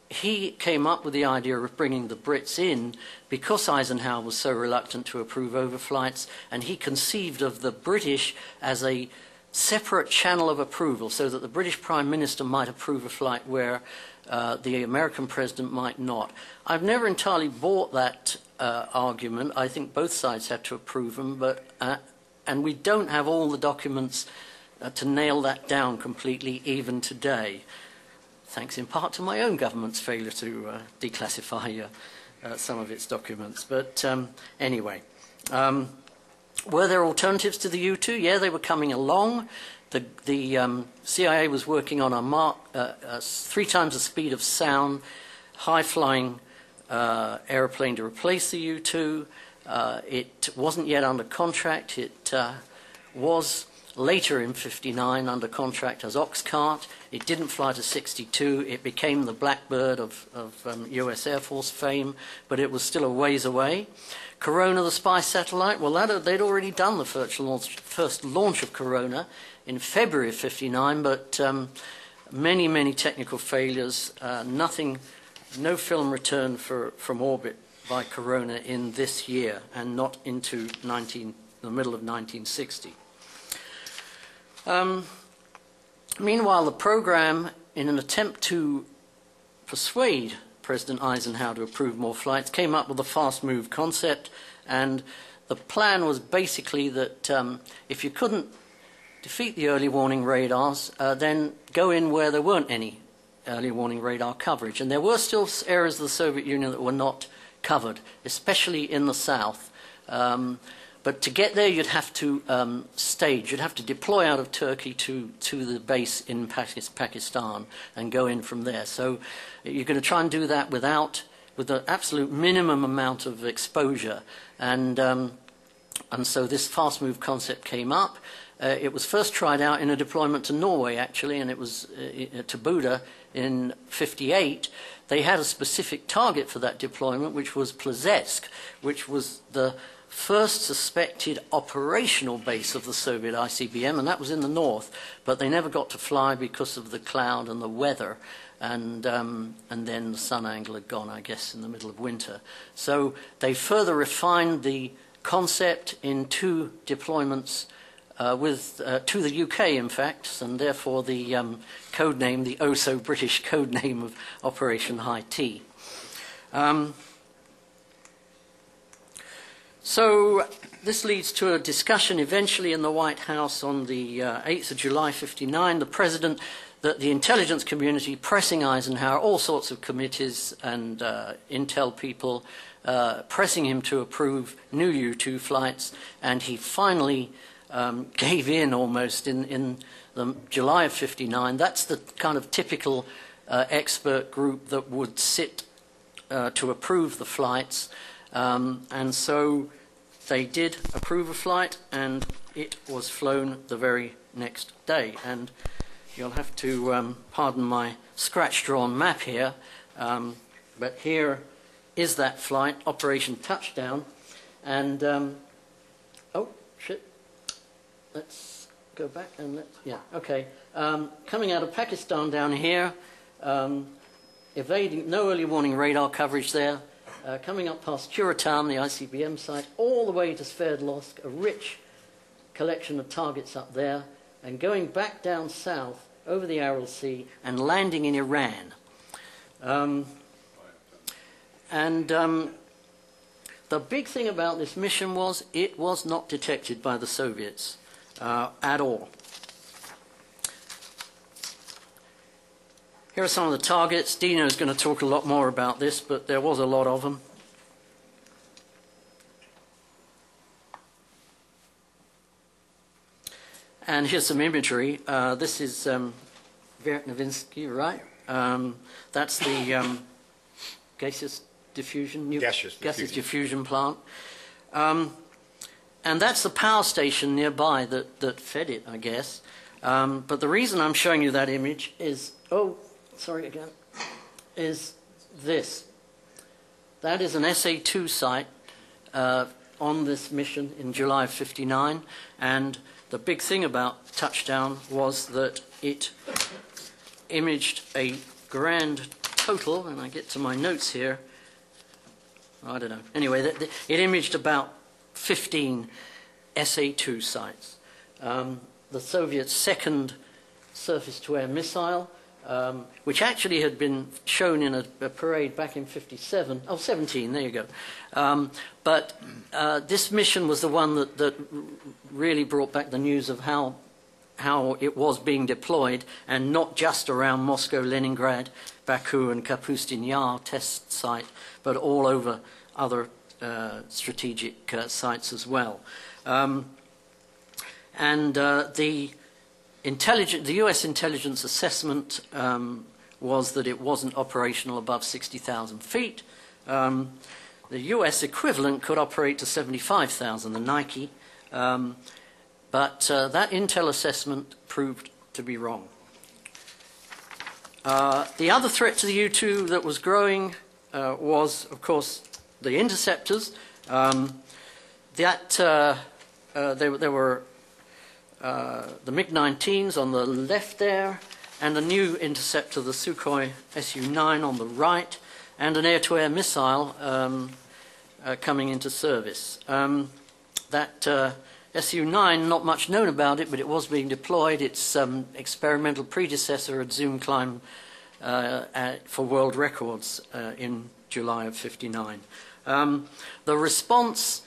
he came up with the idea of bringing the Brits in because Eisenhower was so reluctant to approve overflights, and he conceived of the British as a separate channel of approval so that the British Prime Minister might approve a flight where the American President might not. I've never entirely bought that argument. I think both sides had to approve them, and we don't have all the documents to nail that down completely even today, thanks in part to my own government's failure to declassify some of its documents. But anyway, were there alternatives to the U-2? Yeah, they were coming along. The CIA was working on a 3 times the speed of sound, high-flying airplane to replace the U-2. It wasn't yet under contract. It was later in 59 under contract as Oxcart. It didn't fly to 62. It became the Blackbird of US Air Force fame, but it was still a ways away. Corona, the spy satellite, well, they'd already done the first launch of Corona in February of '59, but many, many technical failures, no film returned from orbit by Corona in this year, and not into the middle of 1960. Meanwhile, the program, in an attempt to persuade President Eisenhower to approve more flights, came up with a fast move concept, and the plan was basically that if you couldn't defeat the early warning radars, then go in where there weren't any early warning radar coverage. And there were still areas of the Soviet Union that were not covered, especially in the south. But to get there, you'd have to stage. You'd have to deploy out of Turkey to the base in Pakistan and go in from there. So you're going to try and do that with the absolute minimum amount of exposure. And so this fast move concept came up. It was first tried out in a deployment to Norway, actually, and it was to Buda in '58. They had a specific target for that deployment, which was Plesetsk, which was the first suspected operational base of the Soviet ICBM, and that was in the north, but they never got to fly because of the cloud and the weather, and then the sun angle had gone, I guess, in the middle of winter. So they further refined the concept in 2 deployments to the UK, in fact, and therefore the code name, the oh-so-British code name of Operation High T. So this leads to a discussion eventually in the White House on the 8th of July '59. The president, the intelligence community pressing Eisenhower, all sorts of committees and intel people pressing him to approve new U-2 flights, and he finally gave in almost in the July of '59. That's the kind of typical expert group that would sit to approve the flights. And so they did approve a flight, and it was flown the very next day. And you'll have to pardon my scratch-drawn map here, but here is that flight, Operation Touchdown. And, oh, shit, let's go back and coming out of Pakistan down here, evading, no early warning radar coverage there. Coming up past Curatam, the ICBM site, all the way to Sverdlovsk, a rich collection of targets up there, and going back down south over the Aral Sea and landing in Iran. The big thing about this mission was it was not detected by the Soviets at all. Here are some of the targets. Dino is going to talk a lot more about this, but there was a lot of them. And here's some imagery. This is Vertnovinsky, right? That's the gaseous diffusion, gaseous diffusion plant. And that's the power station nearby that fed it, I guess. But the reason I'm showing you that image is, is this. That is an SA-2 site on this mission in July of '59, and the big thing about Touchdown was that it imaged a grand total, and I get to my notes here, I don't know. Anyway, it imaged about 15 SA-2 sites. The Soviet second surface-to-air missile, which actually had been shown in a parade back in 17, there you go. But this mission was the one that really brought back the news of how it was being deployed, and not just around Moscow, Leningrad, Baku and Kapustin Yar test site, but all over other strategic sites as well. The U.S. intelligence assessment was that it wasn't operational above 60,000 feet. The U.S. equivalent could operate to 75,000, the Nike, but that intel assessment proved to be wrong. The other threat to the U-2 that was growing was, of course, the interceptors. There were the MiG-19s on the left there, and a new interceptor, the Sukhoi Su-9 on the right, and an air-to-air missile coming into service. That Su-9, not much known about it, but it was being deployed. Its experimental predecessor had zoom climbed for world records in July of '59. The response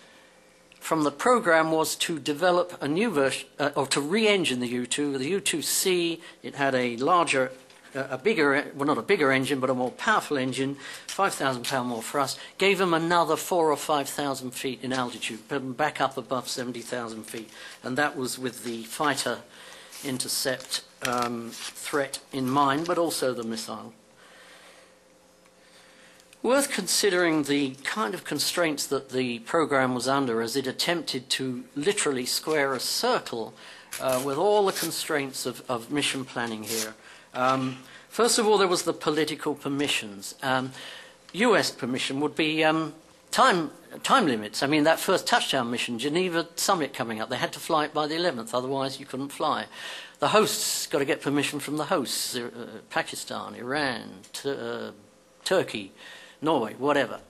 from the program was to develop a new version, or to re-engine the U-2. The U-2C, it had a larger, well, not a bigger engine, but a more powerful engine, 5,000 pound more thrust, gave them another 4,000 or 5,000 feet in altitude, put them back up above 70,000 feet. And that was with the fighter intercept threat in mind, but also the missile. Worth considering the kind of constraints that the program was under as it attempted to literally square a circle with all the constraints of mission planning here. First of all, there was the political permissions. US permission would be time limits. I mean, that first touchdown mission, Geneva summit coming up, they had to fly it by the 11th, otherwise you couldn't fly. The hosts got to get permission from the hosts, Pakistan, Iran, Turkey, Norway, whatever.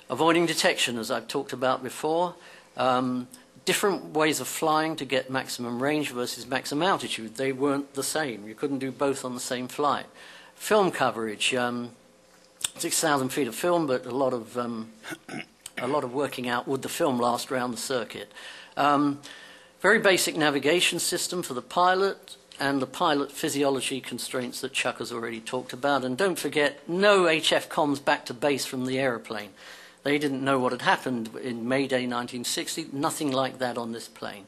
Avoiding detection, as I've talked about before. Different ways of flying to get maximum range versus maximum altitude. They weren't the same. You couldn't do both on the same flight. Film coverage, 6,000 feet of film, but a lot of working out would the film last around the circuit. Very basic navigation system for the pilot, and the pilot physiology constraints that Chuck has already talked about. And don't forget, no HF comms back to base from the aeroplane. They didn't know what had happened in Mayday 1960. Nothing like that on this plane.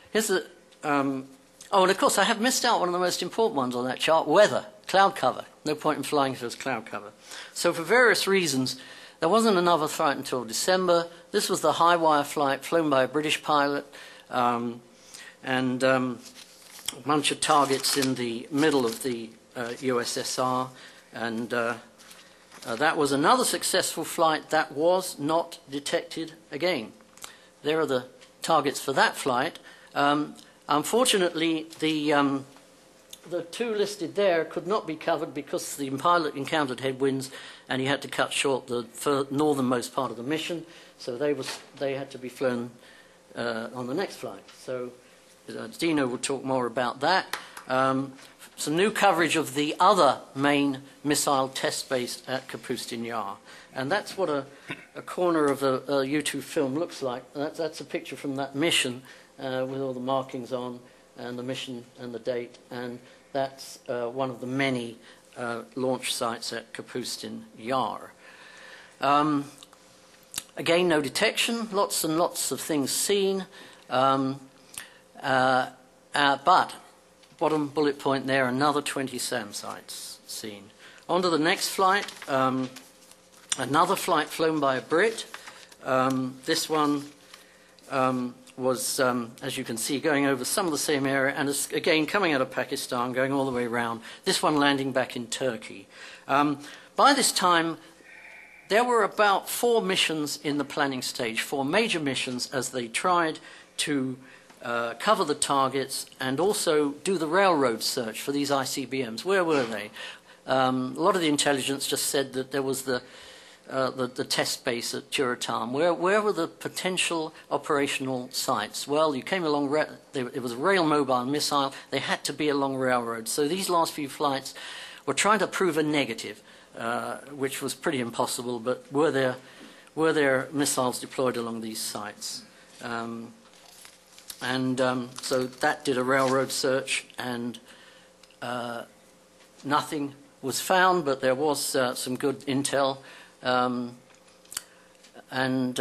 Here's the... oh, and of course, I have missed out one of the most important ones on that chart, weather, cloud cover. No point in flying if there's cloud cover. So for various reasons, there wasn't another flight until December. This was the high-wire flight flown by a British pilot, and a bunch of targets in the middle of the USSR, and that was another successful flight that was not detected again. There are the targets for that flight. Unfortunately, the two listed there could not be covered because the pilot encountered headwinds and he had to cut short the northernmost part of the mission, so they had to be flown on the next flight. So Dino will talk more about that. Some new coverage of the other main missile test base at Kapustin Yar. And that's what a corner of a U-2 film looks like. That's a picture from that mission with all the markings on, and the mission and the date. And that's one of the many launch sites at Kapustin Yar. Again, no detection, lots and lots of things seen. But bottom bullet point there, another 20 SAM sites seen. On to the next flight, another flight flown by a Brit. This one was, as you can see, going over some of the same area, and again coming out of Pakistan, going all the way around. This one landing back in Turkey. By this time, there were about 4 missions in the planning stage, 4 major missions, as they tried to cover the targets and also do the railroad search for these ICBMs. Where were they? A lot of the intelligence just said that there was the test base at Turatam. Where were the potential operational sites? Well, you came along, it was a rail mobile missile, they had to be along railroads. So these last few flights were trying to prove a negative, which was pretty impossible, but were there missiles deployed along these sites? So that did a railroad search, and nothing was found, but there was some good intel, and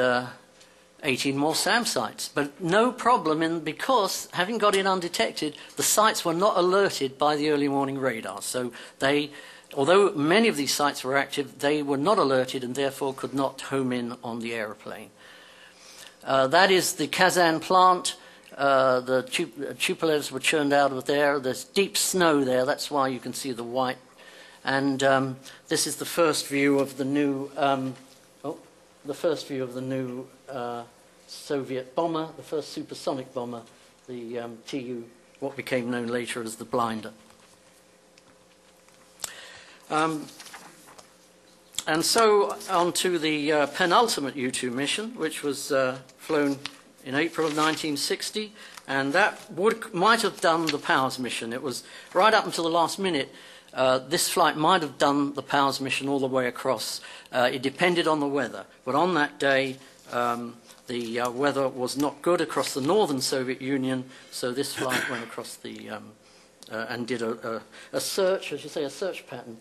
18 more SAM sites. But no problem, because having got in undetected, the sites were not alerted by the early morning radar. So although many of these sites were active, they were not alerted and therefore could not home in on the aeroplane. That is the Kazan plant. The Tupolevs were churned out of there. There's deep snow there. That's why you can see the white. And this is the first view of the new... the first view of the new Soviet bomber, the first supersonic bomber, the TU, what became known later as the Blinder. And so on to the penultimate U-2 mission, which was flown in April of 1960, and that might have done the Powers mission. It was right up until the last minute. This flight might have done the Powers mission all the way across. It depended on the weather, but on that day, the weather was not good across the northern Soviet Union, so this flight went across the and did a search, as you say, a search pattern.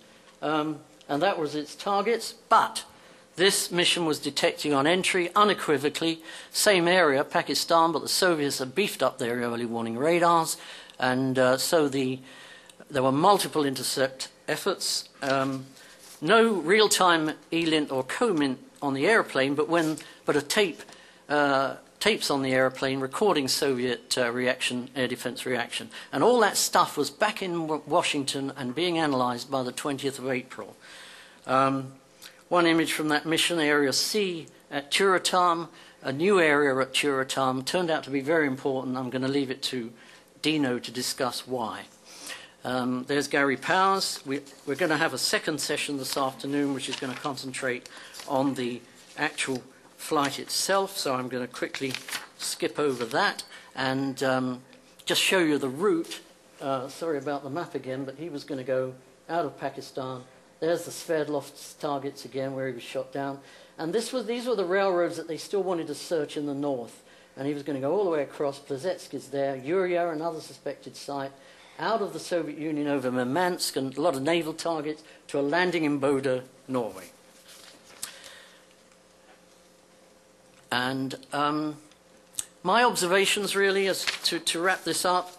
And that was its targets, but this mission was detecting on entry unequivocally, same area, Pakistan, but the Soviets had beefed up their early warning radars, and so there were multiple intercept efforts. No real-time ELINT or COMINT on the airplane, but a tapes on the airplane recording Soviet reaction, air defense reaction. And all that stuff was back in Washington and being analyzed by the 20th of April. One image from that mission, Area C at Turatam, a new area at Turatam, turned out to be very important. I'm going to leave it to Dino to discuss why. There's Gary Powers. We're going to have a second session this afternoon, which is going to concentrate on the actual flight itself, so I'm going to quickly skip over that and just show you the route. Sorry about the map again, but he was going to go out of Pakistan. There's the Sverdlovsk targets again, where he was shot down. And these were the railroads that they still wanted to search in the north. And he was going to go all the way across. Plesetsk is there, Yuria, another suspected site, out of the Soviet Union over Murmansk and a lot of naval targets to a landing in Bodø, Norway. And my observations really, as to wrap this up,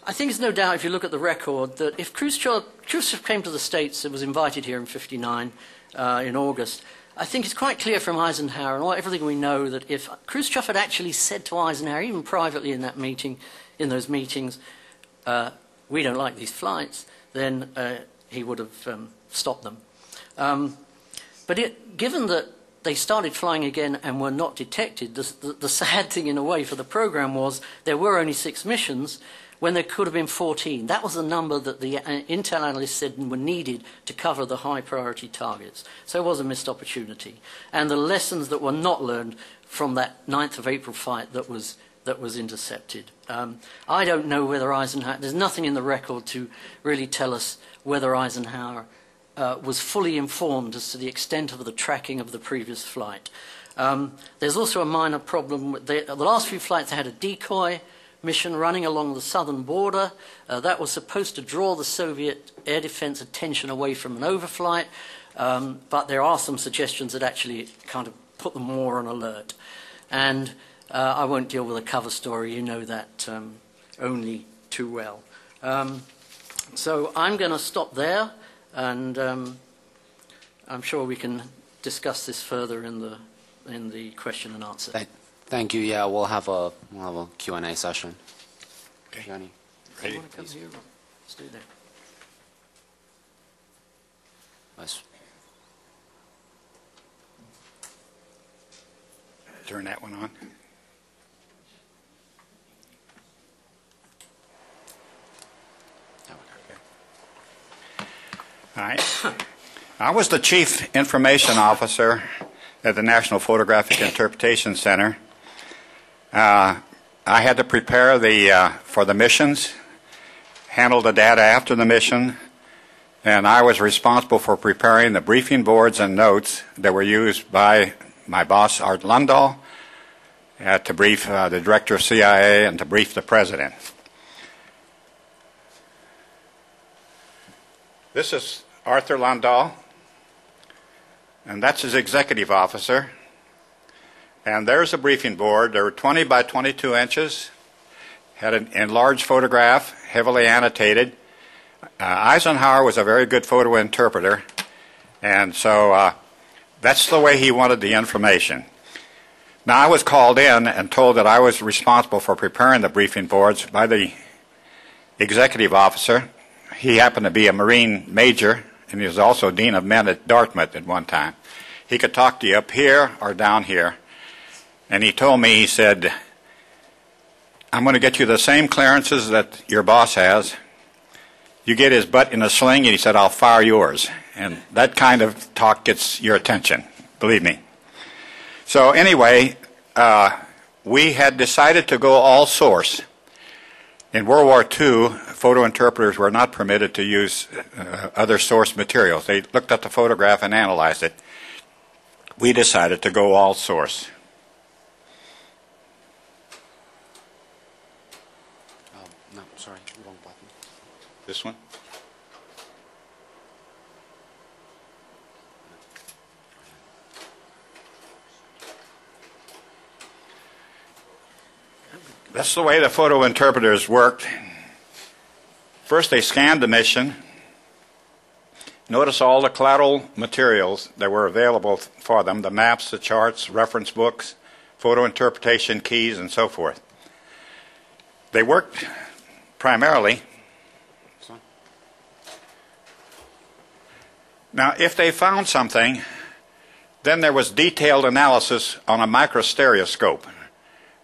I think there's no doubt if you look at the record that if Khrushchev came to the States and was invited here in '59 in August, I think it's quite clear from Eisenhower and everything we know that if Khrushchev had actually said to Eisenhower, even privately in that meeting, in those meetings, we don't like these flights, then he would have stopped them. But given that they started flying again and were not detected, the sad thing in a way for the program was there were only 6 missions when there could have been 14. That was the number that the Intel analysts said were needed to cover the high priority targets. So it was a missed opportunity. And the lessons that were not learned from that 9th of April fight that was intercepted. I don't know whether Eisenhower, there's nothing in the record to really tell us whether Eisenhower was fully informed as to the extent of the tracking of the previous flight. There's also a minor problem with the last few flights. They had a decoy mission running along the southern border. That was supposed to draw the Soviet air defense attention away from an overflight, but there are some suggestions that actually kind of put them more on alert. And I won't deal with a cover story, you know that only too well. So I'm going to stop there, and I'm sure we can discuss this further in the question and answer. Thank you. Yeah, we'll have a Q&A session. Okay. Johnny. Ready? You want to come here? Let's do that. Let's Turn that one on. All right. I was the Chief Information Officer at the National Photographic Interpretation Center. I had to prepare for the missions, handle the data after the mission, and I was responsible for preparing the briefing boards and notes that were used by my boss, Art Lundahl, to brief the Director of CIA and to brief the President. This is Arthur Lundahl, and that's his executive officer. And there's a briefing board. They were 20 by 22 inches, had an enlarged photograph, heavily annotated. Eisenhower was a very good photo interpreter, and so that's the way he wanted the information. Now, I was called in and told that I was responsible for preparing the briefing boards by the executive officer. He happened to be a Marine major, and he was also Dean of Men at Dartmouth at one time. He could talk to you up here or down here. And he told me, he said, I'm going to get you the same clearances that your boss has. You get his butt in a sling, and he said, I'll fire yours. And that kind of talk gets your attention, believe me. So anyway, we had decided to go all source. In World War II, photo interpreters were not permitted to use other source materials. They looked at the photograph and analyzed it. We decided to go all source. No, sorry, wrong button. This one? That's the way the photo interpreters worked. First, they scanned the mission. Notice all the collateral materials that were available for them, the maps, the charts, reference books, photo interpretation keys, and so forth. They worked primarily. Now, if they found something, then there was detailed analysis on a microstereoscope.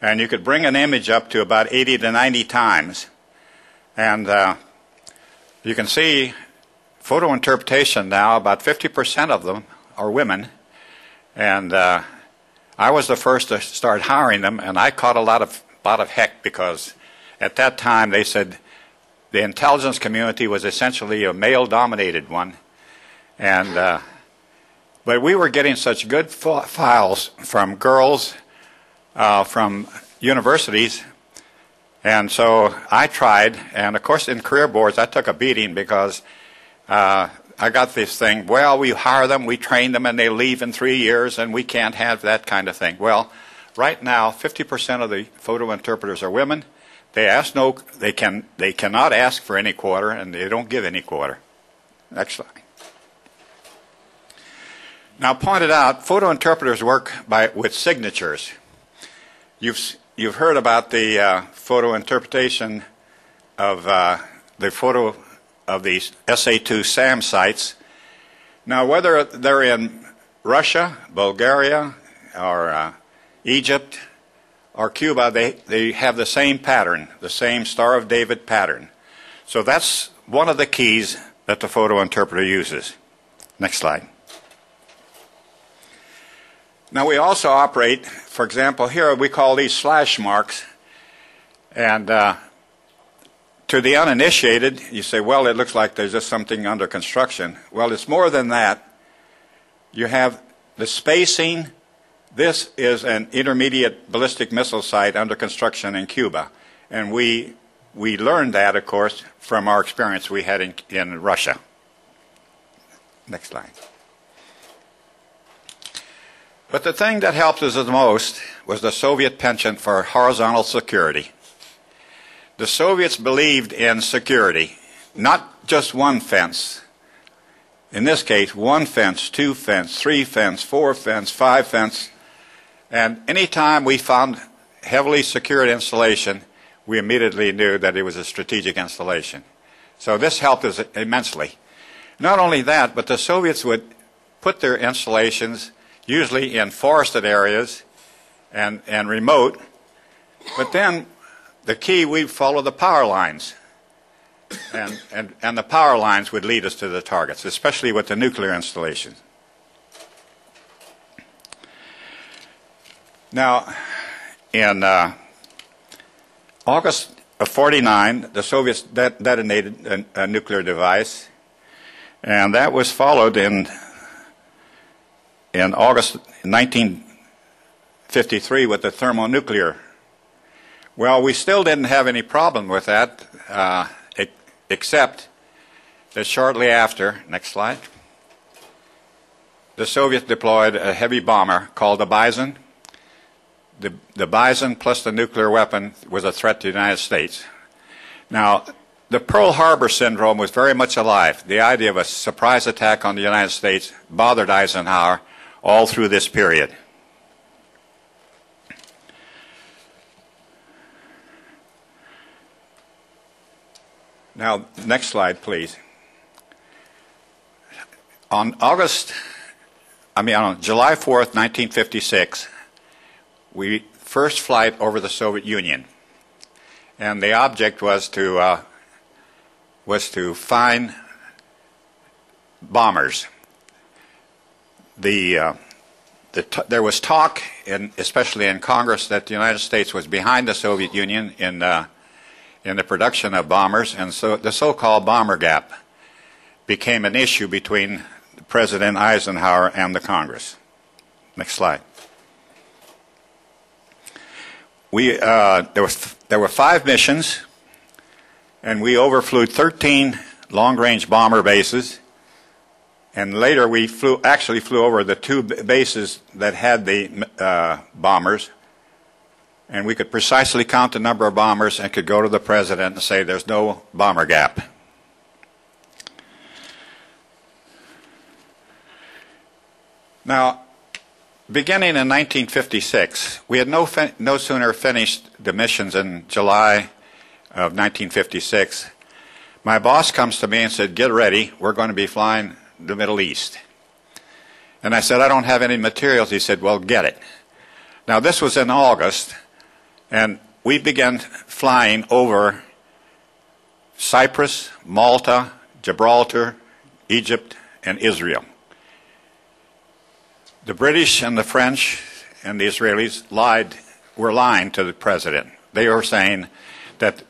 And you could bring an image up to about 80 to 90 times. And you can see photo interpretation now, about 50% of them are women. And I was the first to start hiring them, and I caught a lot of heck, because at that time they said the intelligence community was essentially a male-dominated one. And but we were getting such good files from girls, from universities, and so I tried, and of course in career boards I took a beating, because I got this thing, well, we hire them, we train them, and they leave in 3 years, and we can't have that kind of thing. Well, right now 50% of the photo interpreters are women. They cannot ask for any quarter, and they don't give any quarter. Next slide. Now, pointed out, photo interpreters work with signatures. You've heard about the photo interpretation of the photo of these SA2 SAM sites. Now, whether they're in Russia, Bulgaria, or Egypt, or Cuba, they have the same pattern, the same Star of David pattern. So that's one of the keys that the photo interpreter uses. Next slide. Now, we also operate, for example, here we call these slash marks, and to the uninitiated, you say, well, it looks like there's just something under construction. Well, it's more than that. You have the spacing. This is an intermediate ballistic missile site under construction in Cuba, and we learned that, of course, from our experience we had in Russia. Next slide. But the thing that helped us the most was the Soviet penchant for horizontal security. The Soviets believed in security, not just one fence. In this case, one fence, two fence, three fence, four fence, five fence. And any time we found heavily secured installation, we immediately knew that it was a strategic installation. So this helped us immensely. Not only that, but the Soviets would put their installations usually in forested areas and remote, but then the key, we'd follow the power lines, and the power lines would lead us to the targets, especially with the nuclear installations. Now, in August of '49, the Soviets detonated a nuclear device, and that was followed in August 1953 with the thermonuclear. Well, we still didn't have any problem with that, except that shortly after, next slide, the Soviets deployed a heavy bomber called the Bison. The Bison plus the nuclear weapon was a threat to the United States. Now, the Pearl Harbor syndrome was very much alive. The idea of a surprise attack on the United States bothered Eisenhower all through this period. Now, next slide, please. On August on July 4th, 1956, we first flight over the Soviet Union, and the object was to find bombers. There was talk, especially in Congress, that the United States was behind the Soviet Union in the production of bombers, and so the so-called bomber gap became an issue between President Eisenhower and the Congress. Next slide. There were 5 missions, and we overflew 13 long-range bomber bases. And later we actually flew over the 2 bases that had the bombers, and we could precisely count the number of bombers and could go to the president and say there's no bomber gap. Now, beginning in 1956, we had no sooner finished the missions in July of 1956. My boss comes to me and said, "Get ready, we're going to be flying the Middle East." And I said, "I don't have any materials." He said, "Well, get it." Now, this was in August, and we began flying over Cyprus, Malta, Gibraltar, Egypt, and Israel. The British and the French and the Israelis were lying to the president. They were saying that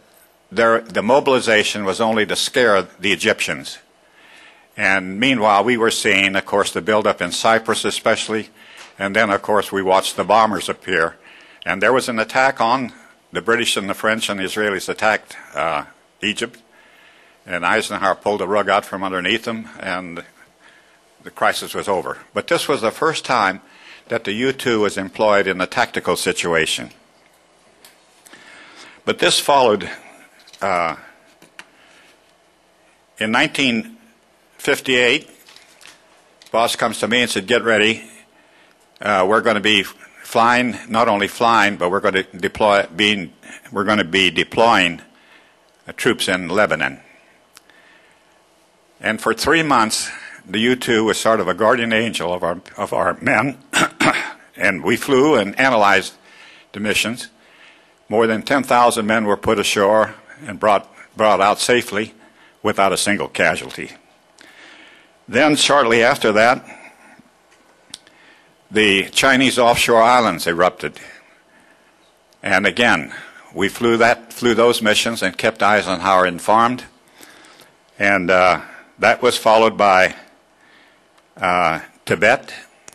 the mobilization was only to scare the Egyptians. And meanwhile, we were seeing, of course, the buildup in Cyprus especially, and then, of course, we watched the bombers appear. And there was an attack on the British and the French, and the Israelis attacked Egypt, and Eisenhower pulled the rug out from underneath them, and the crisis was over. But this was the first time that the U-2 was employed in a tactical situation. But this followed in 1958. Boss comes to me and said, "Get ready. We're going to be flying, not only flying, but we're going to be deploying troops in Lebanon." And for 3 months, the U-2 was sort of a guardian angel of our men, and we flew and analyzed the missions. More than 10,000 men were put ashore and brought out safely without a single casualty. Then, shortly after that, the Chinese offshore islands erupted. And again, we flew those missions and kept Eisenhower informed. And that was followed by Tibet.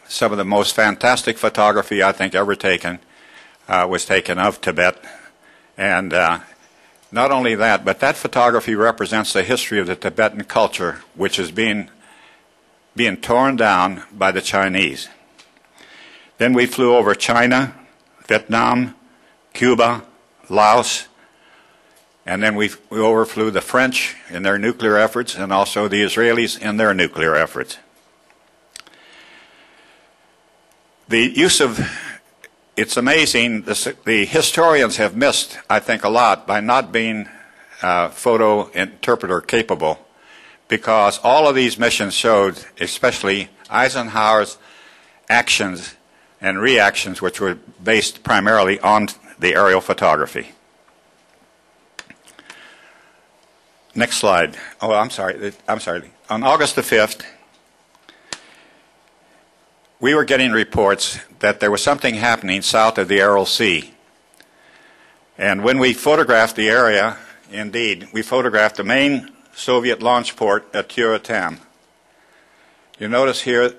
Some of the most fantastic photography I think ever taken was taken of Tibet. And not only that, but that photography represents the history of the Tibetan culture, which is being torn down by the Chinese. Then we flew over China, Vietnam, Cuba, Laos, and then we overflew the French in their nuclear efforts and also the Israelis in their nuclear efforts. The use of, it's amazing, the historians have missed, I think, a lot by not being photo interpreter capable, because all of these missions showed, especially Eisenhower's actions and reactions, which were based primarily on the aerial photography. Next slide. Oh, I'm sorry. On August the 5th, we were getting reports that there was something happening south of the Aral Sea. And when we photographed the area, indeed, we photographed the main Soviet launch port at Tyuratam. You notice here,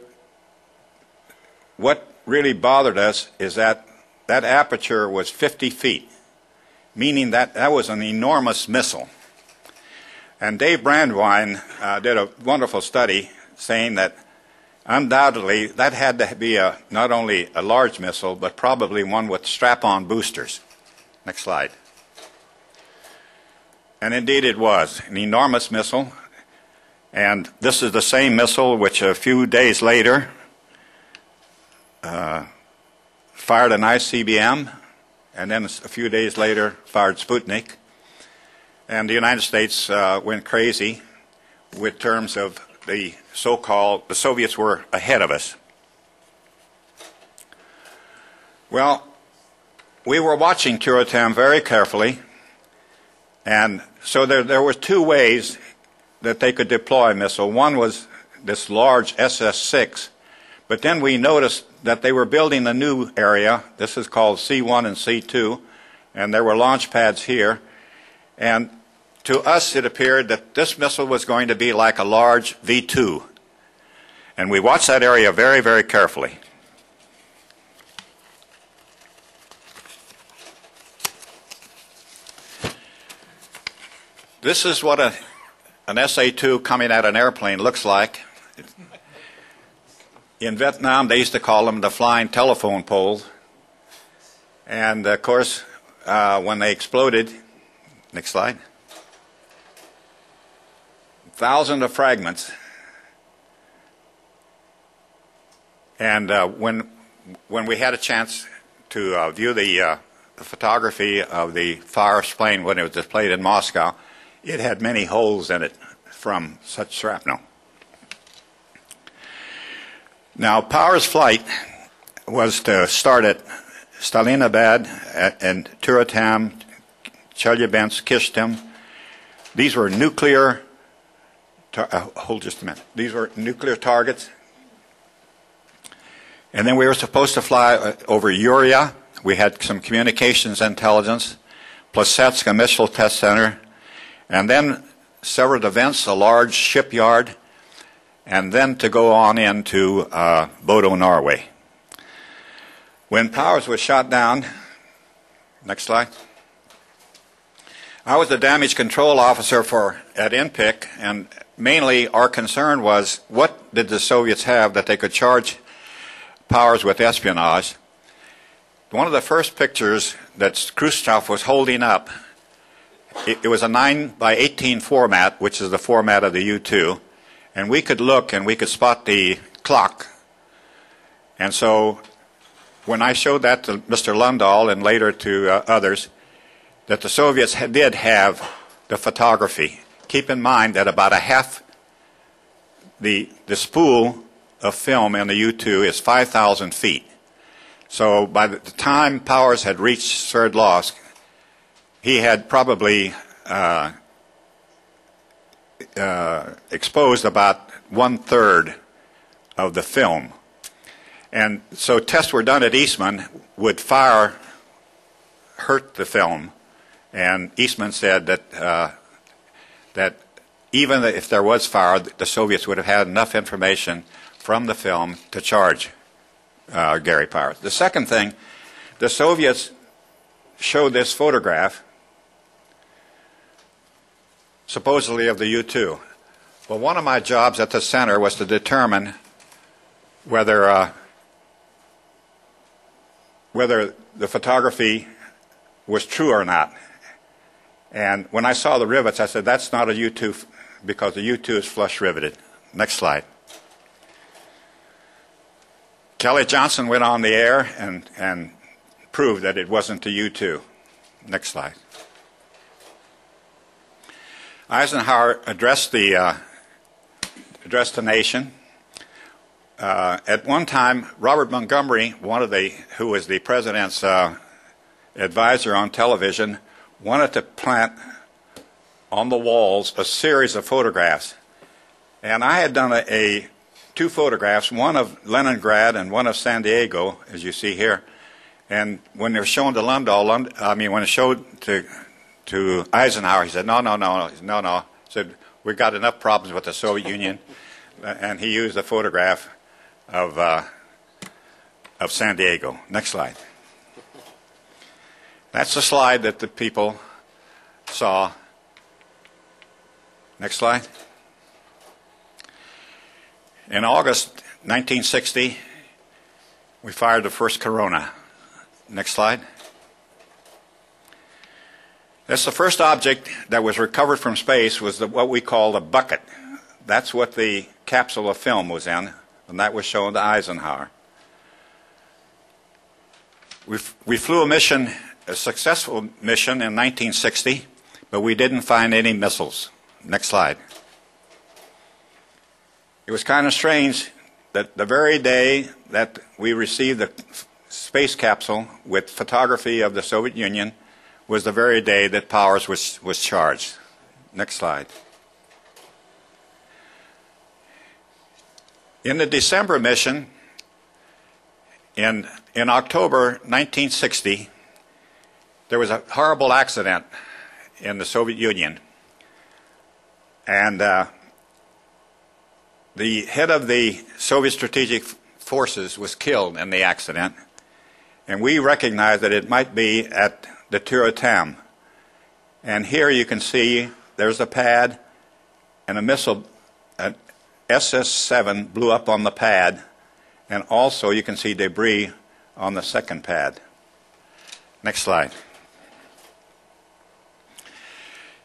what really bothered us is that that aperture was 50 feet, meaning that that was an enormous missile. And Dave Brandwine did a wonderful study saying that undoubtedly that had to be not only a large missile, but probably one with strap-on boosters. Next slide. And indeed it was an enormous missile. And this is the same missile which a few days later fired an ICBM, and then a few days later fired Sputnik. And the United States went crazy with terms of the so-called, the Soviets were ahead of us. Well, we were watching Turatam very carefully, and so there were two ways that they could deploy a missile. One was this large SS-6, but then we noticed that they were building a new area. This is called C1 and C2, and there were launch pads here. And to us, it appeared that this missile was going to be like a large V-2. And we watched that area very, very carefully. This is what an SA-2 coming at an airplane looks like. In Vietnam, they used to call them the flying telephone poles. And, of course, when they exploded, next slide, thousands of fragments. And when we had a chance to view the photography of the Fires plane when it was displayed in Moscow, it had many holes in it from such shrapnel. Now, Power's flight was to start at Stalinabad and Turatam, Chelyabinsk, Kishtim. These were nuclear, hold just a minute. These were nuclear targets. And then we were supposed to fly over Yuria. We had some communications intelligence, Plesetsk, a missile test center, and then several events, a large shipyard, and then to go on into Bodo, Norway. When Powers was shot down, next slide, I was the damage control officer at INPIC, and mainly our concern was what did the Soviets have that they could charge Powers with espionage. One of the first pictures that Khrushchev was holding up, it was a 9:18 format, which is the format of the U-2, and we could look and we could spot the clock. And so when I showed that to Mr. Lundahl and later to others, that the Soviets did have the photography. Keep in mind that about a half, the spool of film in the U-2 is 5,000 feet. So by the time Powers had reached Sverdlovsk, he had probably exposed about 1/3 of the film. And so tests were done at Eastman. Would fire hurt the film? And Eastman said that even if there was fire, the Soviets would have had enough information from the film to charge Gary Powers. The second thing, the Soviets showed this photograph, supposedly of the U-2. Well, one of my jobs at the center was to determine whether the photography was true or not. And when I saw the rivets, I said, that's not a U-2 because the U-2 is flush riveted. Next slide. Kelly Johnson went on the air and proved that it wasn't the U-2. Next slide. Eisenhower addressed the nation. At one time, Robert Montgomery, who was the president's advisor on television, wanted to plant on the walls a series of photographs. And I had done two photographs, one of Leningrad and one of San Diego, as you see here. And when they were shown to when it showed to Eisenhower, he said, no. He said, we've got enough problems with the Soviet Union. And he used a photograph of San Diego. Next slide. That's the slide that the people saw. Next slide. In August 1960, we fired the first Corona. Next slide. That's the first object that was recovered from space was what we call the bucket. That's what the capsule of film was in, and that was shown to Eisenhower. We flew a successful mission in 1960, but we didn't find any missiles. Next slide. It was kind of strange that the very day that we received space capsule with photography of the Soviet Union was the very day that Powers was charged. Next slide. In the December mission, in October 1960, there was a horrible accident in the Soviet Union. And the head of the Soviet Strategic Forces was killed in the accident. And we recognized that it might be at the Turatam. And here you can see there's a pad and a missile, an SS-7 blew up on the pad, and also you can see debris on the second pad. Next slide.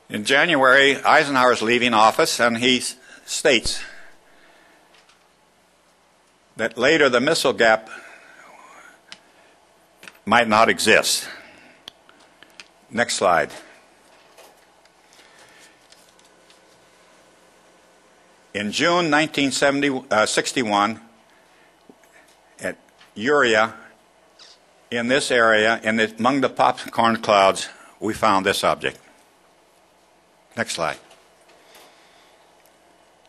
In January, Eisenhower is leaving office, and he states that later the missile gap might not exist. Next slide. In June 1961, at Urea, in this area, among the popcorn clouds, we found this object. Next slide.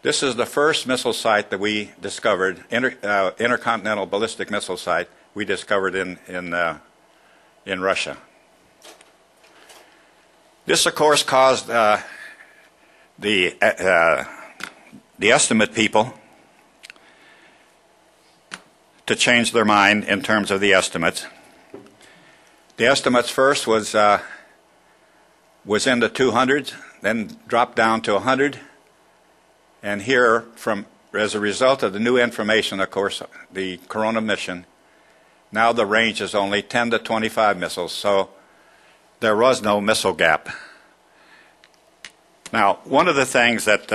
This is the first missile site that we discovered, intercontinental ballistic missile site we discovered in Russia. This, of course, caused the estimate people to change their mind in terms of the estimates. The estimates first was in the 200s, then dropped down to 100. And here, as a result of the new information, of course, the Corona mission, now the range is only 10 to 25 missiles, so there was no missile gap. Now, one of the things that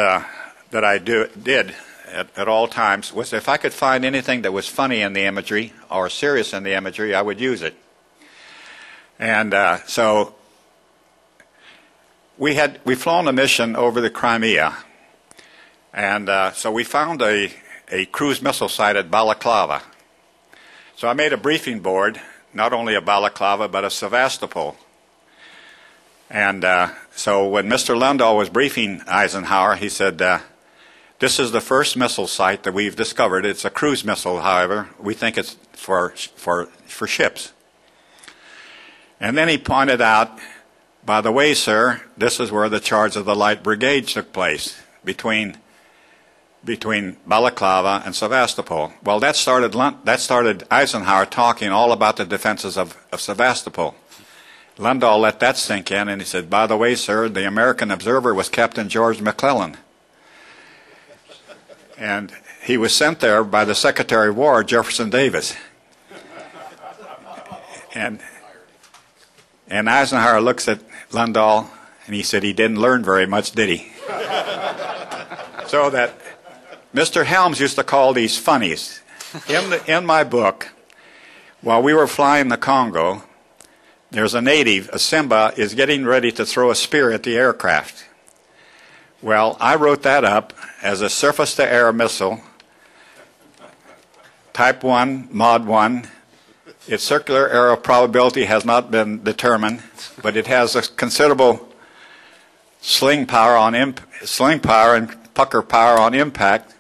I did at all times was if I could find anything that was funny in the imagery or serious in the imagery, I would use it. And so we'd flown a mission over the Crimea, and so we found a cruise missile site at Balaclava. So I made a briefing board, not only of Balaclava, but of Sevastopol. And so when Mr. Lundahl was briefing Eisenhower, he said, this is the first missile site that we've discovered. It's a cruise missile, however. We think it's for ships. And then he pointed out, by the way, sir, this is where the charge of the Light Brigade took place, between Balaclava and Sevastopol. Well, that started Eisenhower talking all about the defenses of Sevastopol. Lundahl let that sink in, and he said, by the way, sir, the American observer was Captain George McClellan. And he was sent there by the Secretary of War, Jefferson Davis. And Eisenhower looks at Lundahl, and he said he didn't learn very much, did he? So that Mr. Helms used to call these funnies. In my book, while we were flying the Congo, there's a native, a Simba, is getting ready to throw a spear at the aircraft. Well, I wrote that up as a surface-to-air missile, Type 1, Mod 1. Its circular arrow probability has not been determined, but it has a considerable sling power and pucker power on impact.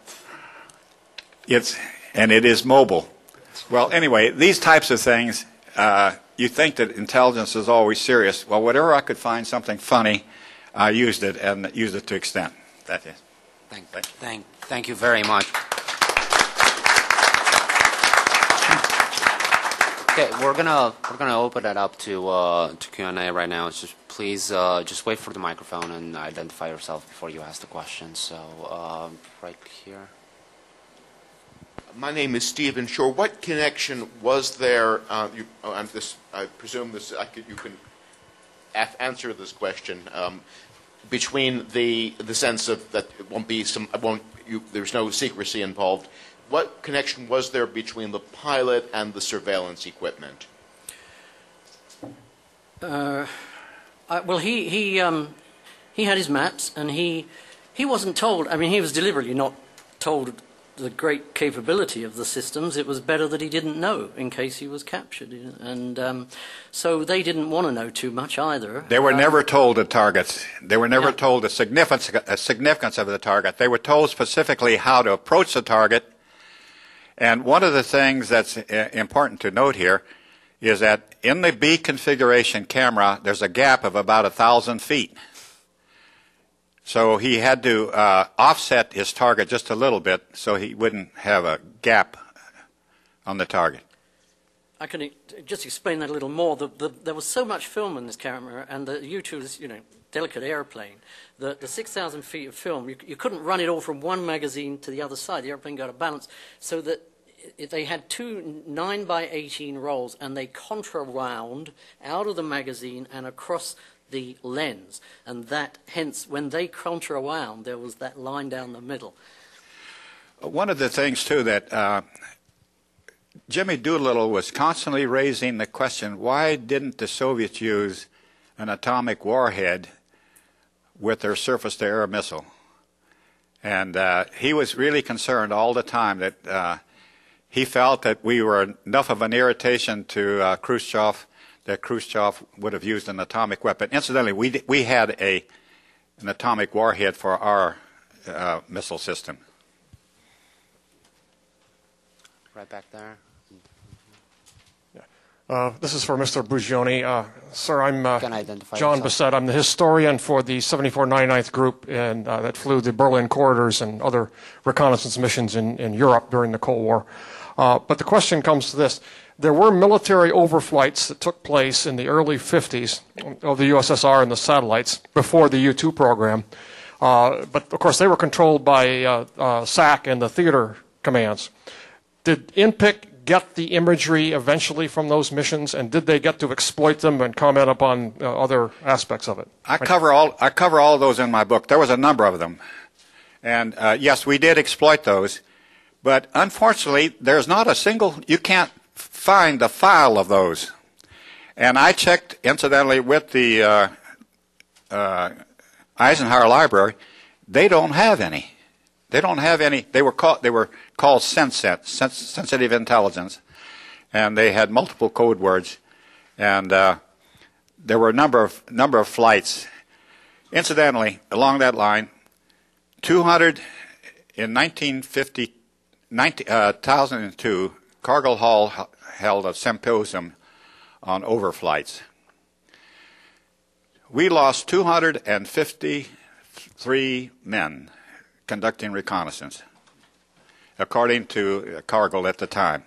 And it is mobile. Well, anyway, these types of things, you think that intelligence is always serious. Well, whatever I could find something funny, I used it, and used it to extent. That is. Thank you very much. Okay, we're gonna open it up to Q&A right now. Just please just wait for the microphone and identify yourself before you ask the question. So right here. My name is Stephen Shore. What connection was there? I presume you can answer this question between the sense of that it won't be there's no secrecy involved. What connection was there between the pilot and the surveillance equipment? Well, he had his maps, and he wasn't told. I mean, he was deliberately not told the great capability of the systems, it was better that he didn't know in case he was captured. And so they didn't want to know too much either. They were never told the targets. They were never told the significance of the target. They were told specifically how to approach the target. And one of the things that's important to note here is that in the B configuration camera, there's a gap of about 1,000 feet. So he had to offset his target just a little bit so he wouldn't have a gap on the target. I can just explain that a little more. There was so much film in this camera, and the U-2 is, delicate airplane. The 6,000 feet of film, you couldn't run it all from one magazine to the other side. The airplane got a balance, so that they had two 9x18 rolls, and they contra-wound out of the magazine and across the lens, and that, hence, when they contra-wound, there was that line down the middle. One of the things, too, that Jimmy Doolittle was constantly raising the question, why didn't the Soviets use an atomic warhead with their surface-to-air missile? And he was really concerned all the time that he felt that we were enough of an irritation to Khrushchev that Khrushchev would have used an atomic weapon. Incidentally, we had an atomic warhead for our missile system. Right back there. This is for Mr. Bugioni. Sir, I'm John yourself? Bissett. I'm the historian for the 7499th Group that flew the Berlin corridors and other reconnaissance missions in Europe during the Cold War. But the question comes to this. There were military overflights that took place in the early 50s of the USSR and the satellites before the U-2 program. But, of course, they were controlled by SAC and the theater commands. Did INPIC get the imagery eventually from those missions, and did they get to exploit them and comment upon other aspects of it? I cover all those in my book. There was a number of them. And, yes, we did exploit those. But, unfortunately, there's not a single, you can't find the file of those. And I checked, incidentally, with the Eisenhower Library. They don't have any. They don't have any. They were called SENSET, sensitive intelligence, and they had multiple code words, and there were a number of flights. Incidentally, along that line, 200 in 2002, Cargill Hall held a symposium on overflights. We lost 253 men conducting reconnaissance, according to Cargill at the time.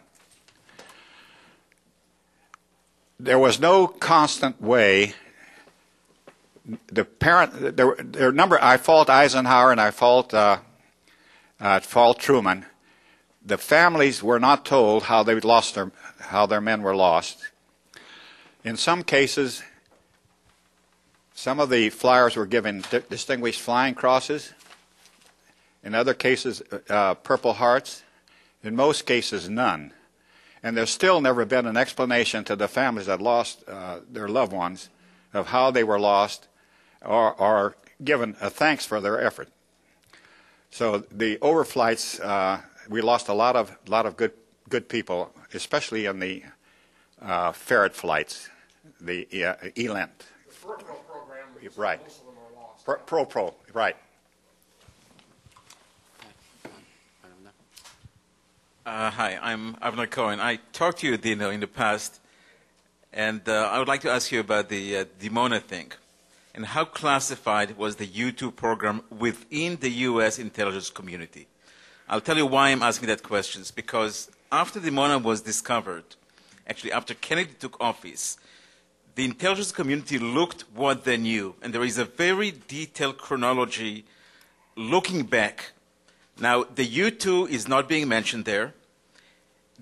There was no constant way. I fault Eisenhower and I fault Truman. The families were not told how how their men were lost. In some cases, some of the flyers were given distinguished flying crosses. In other cases, Purple Hearts. In most cases, none. And there's still never been an explanation to the families that lost their loved ones of how they were lost or given a thanks for their effort. So the overflights, we lost a lot of good people, especially in the ferret flights, the ELENT. The program, right. Most of them are lost. Pro, right. Hi, I'm Avner Cohen. I talked to you, Dino, in the past, and I would like to ask you about the Dimona thing, and how classified was the U-2 program within the U.S. intelligence community. I'll tell you why I'm asking that question. It's because after Dimona was discovered, actually after Kennedy took office, the intelligence community looked what they knew, and there is a very detailed chronology looking back. Now, the U-2 is not being mentioned there.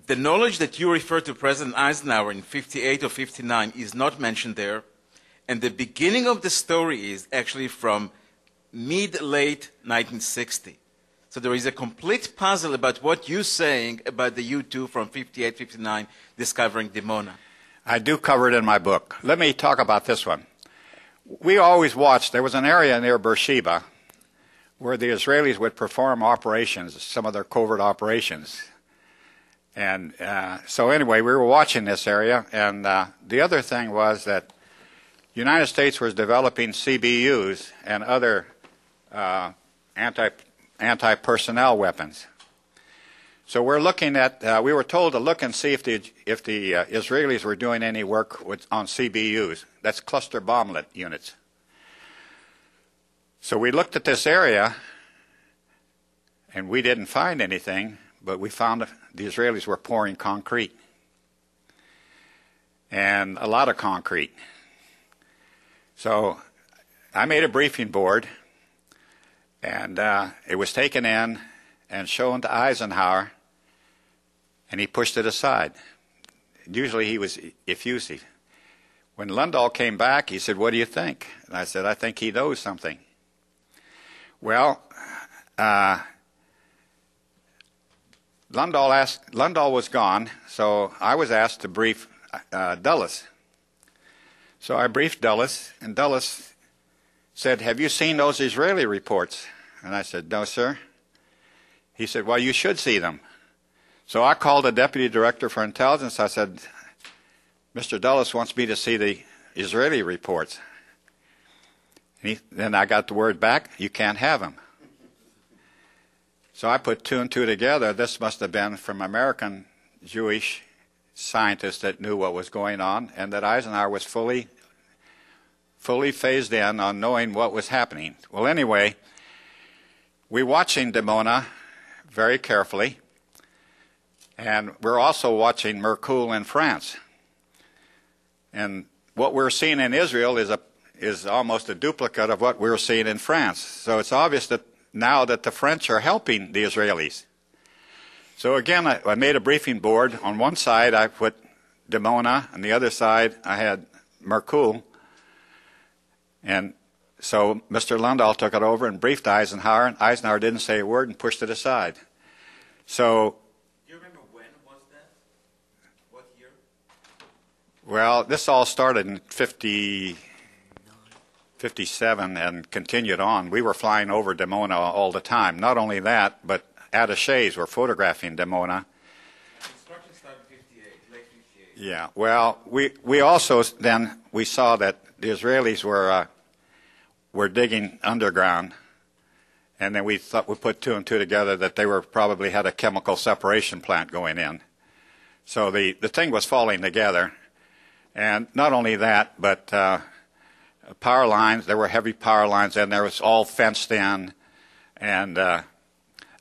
The knowledge that you refer to President Eisenhower in 58 or 59 is not mentioned there. And the beginning of the story is actually from mid-late 1960. So there is a complete puzzle about what you're saying about the U-2 from 58, 59, discovering Dimona. I do cover it in my book. Let me talk about this one. We always watched, there was an area near Beersheba where the Israelis would perform operations, some of their covert operations. And so anyway, we were watching this area, and the other thing was that the United States was developing CBUs and other anti-personnel weapons. So we're looking at, we were told to look and see if the Israelis were doing any work on CBUs. That's cluster bomblet units. So we looked at this area, and we didn't find anything, but we found the Israelis were pouring concrete, and a lot of concrete. So I made a briefing board, and it was taken in and shown to Eisenhower, and he pushed it aside. Usually he was effusive. When Lundahl came back, he said, "What do you think?" And I said, "I think he knows something." Well, Lundahl was gone, so I was asked to brief Dulles. So I briefed Dulles, and Dulles said, "Have you seen those Israeli reports?" And I said, "No, sir." He said, "Well, you should see them." So I called the Deputy Director for Intelligence. I said, "Mr. Dulles wants me to see the Israeli reports." Then I got the word back, "You can't have them." So I put two and two together. This must have been from American Jewish scientists that knew what was going on, and that Eisenhower was fully phased in on knowing what was happening. Well, anyway, we're watching Dimona very carefully, and we're also watching Mercoul in France. And what we're seeing in Israel is almost a duplicate of what we're seeing in France. So it's obvious that now that the French are helping the Israelis. So again, I made a briefing board. On one side, I put Dimona. On the other side, I had Mercoul. And so Mr. Lundahl took it over and briefed Eisenhower, and Eisenhower didn't say a word and pushed it aside. So, do you remember when was that? What year? Well, this all started in 57 and continued on. We were flying over Dimona all the time. Not only that, but attachés were photographing Dimona. Construction started in 58, late 58. Yeah, well, we also then we saw that the Israelis were digging underground, and then we thought we put two and two together that they were probably had a chemical separation plant going in. So the thing was falling together, and not only that, but power lines. There were heavy power lines, and there was all fenced in, and I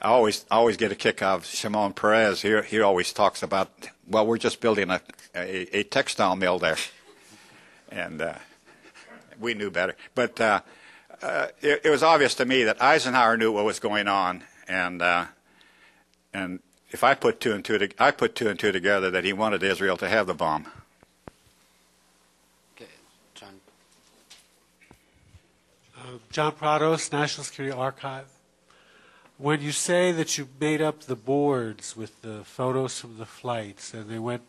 always get a kick out of Shimon Peres. He always talks about, well, we're just building a textile mill there, and we knew better. But it was obvious to me that Eisenhower knew what was going on, and if I put two and two together that he wanted Israel to have the bomb. Okay, John. John Prados, National Security Archive. When you say that you made up the boards with the photos from the flights and they went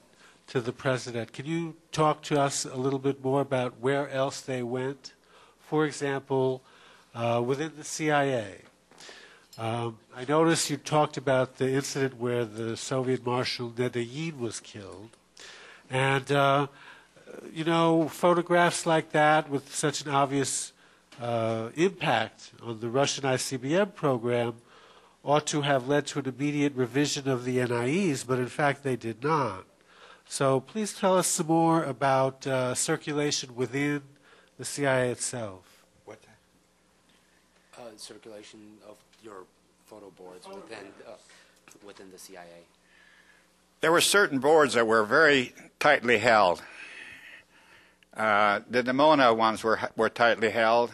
to the president, can you talk to us a little bit more about where else they went? For example, within the CIA. I noticed you talked about the incident where the Soviet Marshal Nedeyin was killed. And, photographs like that with such an obvious impact on the Russian ICBM program ought to have led to an immediate revision of the NIEs, but in fact they did not. So please tell us some more about circulation within the CIA itself. What? Circulation of your photo boards within the CIA. There were certain boards that were very tightly held. The Dimona ones were tightly held.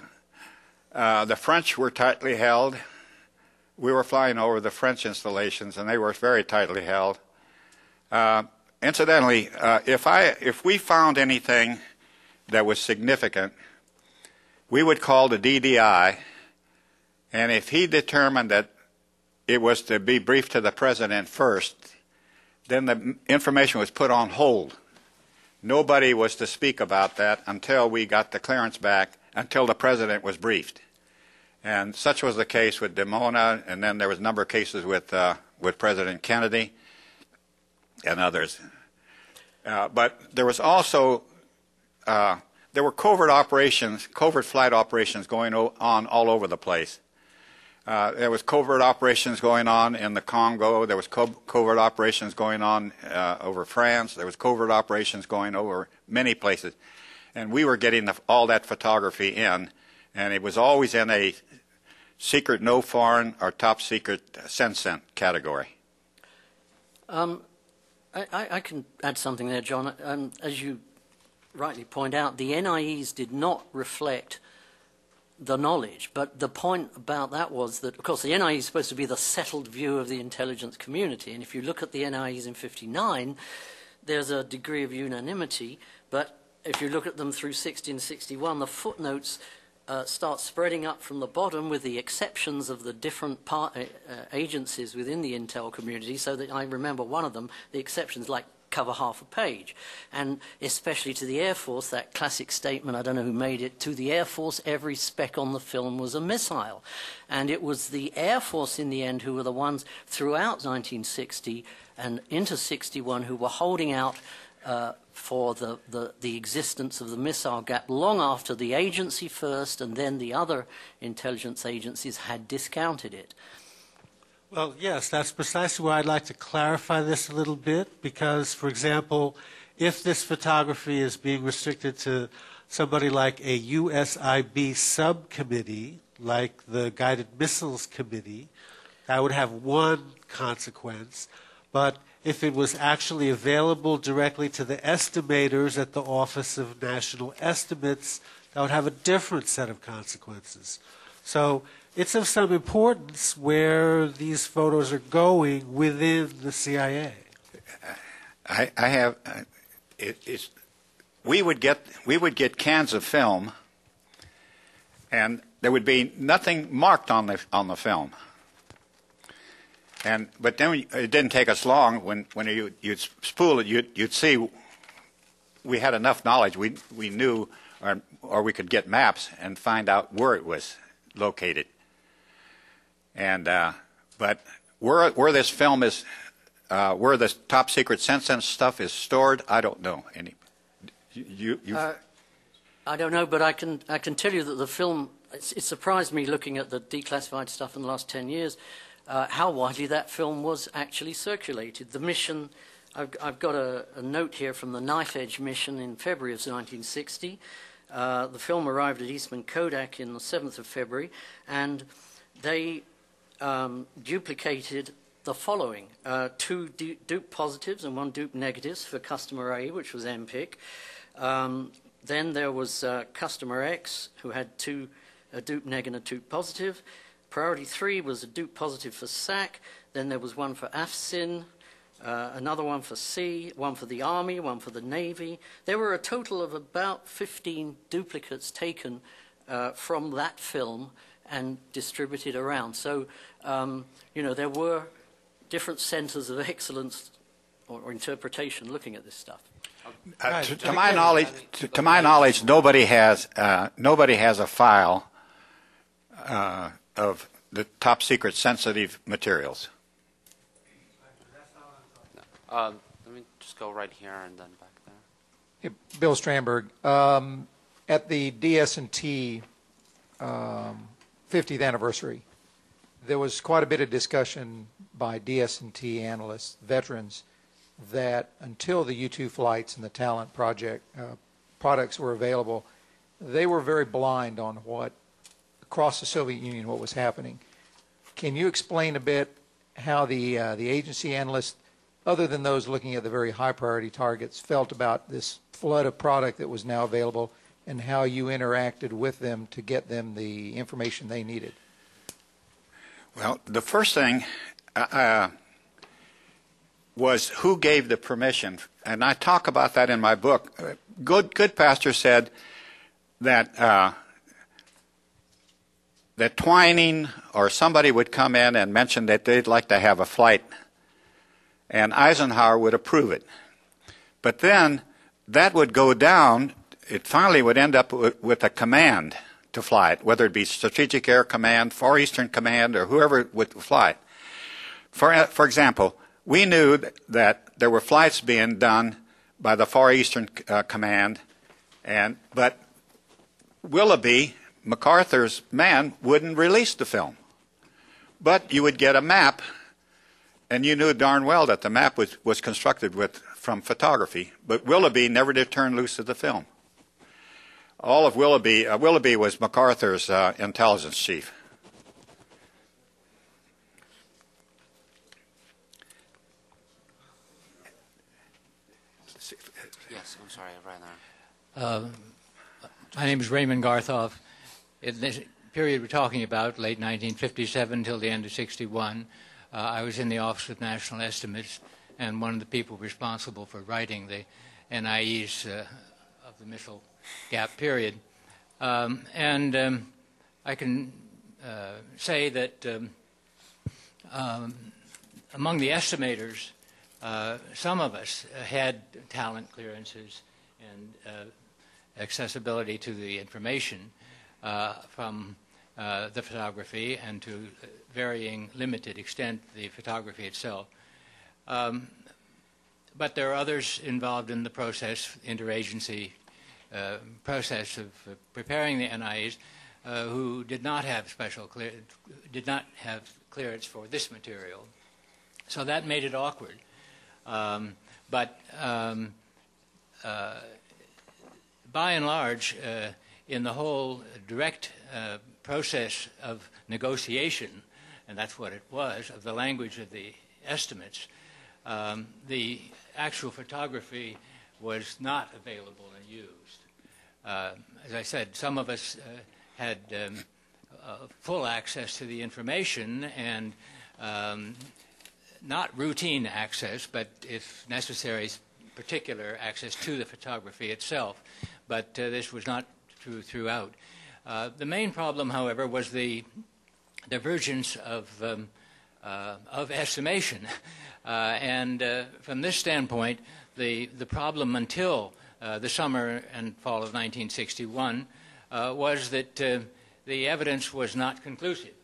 The French were tightly held. We were flying over the French installations, and they were very tightly held. Incidentally, if we found anything that was significant, we would call the DDI, and if he determined that it was to be briefed to the president first, then the information was put on hold. Nobody was to speak about that until we got the clearance back, until the president was briefed. And such was the case with Dimona, and then there was a number of cases with President Kennedy and others. But there was also, there were covert operations, covert flight operations going on all over the place. There was covert operations going on in the Congo. There was covert operations going on over France. There was covert operations going over many places. And we were getting all that photography in, and it was always in a secret no foreign or top secret sent category. I can add something there, John. As you rightly point out, the NIEs did not reflect the knowledge, but the point about that was that, of course, the NIE is supposed to be the settled view of the intelligence community, and if you look at the NIEs in '59, there's a degree of unanimity, but if you look at them through 60 and 61, the footnotes start spreading up from the bottom with the exceptions of the different agencies within the intel community, so that I remember one of them, the exceptions like cover half a page. And especially to the Air Force, that classic statement, I don't know who made it, to the Air Force every speck on the film was a missile. And it was the Air Force in the end who were the ones throughout 1960 and into 61 who were holding out for the existence of the missile gap long after the agency first and then the other intelligence agencies had discounted it. Well, yes, that's precisely why I'd like to clarify this a little bit, because, for example, if this photography is being restricted to somebody like a USIB subcommittee, like the Guided Missiles Committee, that would have one consequence. But if it was actually available directly to the estimators at the Office of National Estimates, that would have a different set of consequences. So it's of some importance where these photos are going within the CIA. We would get cans of film, and there would be nothing marked on the film. But then it didn't take us long when you'd spool it, you'd see we had enough knowledge. We knew, or we could get maps and find out where it was located. And but where this film is, where this top secret sense stuff is stored, I don't know. I don't know, but I can tell you that the film. It surprised me looking at the declassified stuff in the last 10 years. How widely that film was actually circulated. The mission, I've got a note here from the Knife Edge mission in February of 1960. The film arrived at Eastman Kodak in the 7th of February, and they duplicated the following. 2 dupe positives and 1 dupe negatives for customer A, which was MPIC. Then there was customer X, who had a dupe neg and a dupe positive. Priority 3 was a dupe positive for SAC. Then there was one for AFSIN, another one for C, one for the Army, one for the Navy. There were a total of about 15 duplicates taken from that film and distributed around. So, there were different centers of excellence or interpretation looking at this stuff. To my knowledge, nobody has a file of the top secret sensitive materials. Let me just go right here and then back there. Hey, Bill Strandberg, at the DS&T 50th anniversary, there was quite a bit of discussion by DS&T analysts, veterans, that until the U-2 flights and the Talent project products were available, they were very blind on what across the Soviet Union what was happening. Can you explain a bit how the agency analysts, other than those looking at the very high priority targets, felt about this flood of product that was now available, and how you interacted with them to get them the information they needed? Well, the first thing was who gave the permission, and I talk about that in my book. Goodpaster said that that Twining or somebody would come in and mention that they'd like to have a flight, and Eisenhower would approve it. But then that would go down. It finally would end up with a command to fly it, whether it be Strategic Air Command, Far Eastern Command, or whoever would fly it. For example, we knew that there were flights being done by the Far Eastern Command, but Willoughby, MacArthur's man, wouldn't release the film. But you would get a map, and you knew darn well that the map was constructed from photography, but Willoughby never did turn loose of the film. All of Willoughby was MacArthur's intelligence chief. Yes, I'm sorry, right there. My name is Raymond Garthoff. In this period we're talking about, late 1957 till the end of 61, I was in the Office of National Estimates and one of the people responsible for writing the NIEs of the missile gap period. I can say that among the estimators, some of us had talent clearances and accessibility to the information from the photography, and to varying limited extent the photography itself. But there are others involved in the process, interagency process of preparing the NIEs, who did not have clearance for this material. So that made it awkward. But by and large, in the whole direct process of negotiation, and that's what it was, of the language of the estimates, the actual photography was not available and used. As I said, some of us had full access to the information and not routine access, but if necessary, particular access to the photography itself. But this was not true throughout. The main problem, however, was the divergence of estimation. From this standpoint, the problem until the summer and fall of 1961 was that the evidence was not conclusive.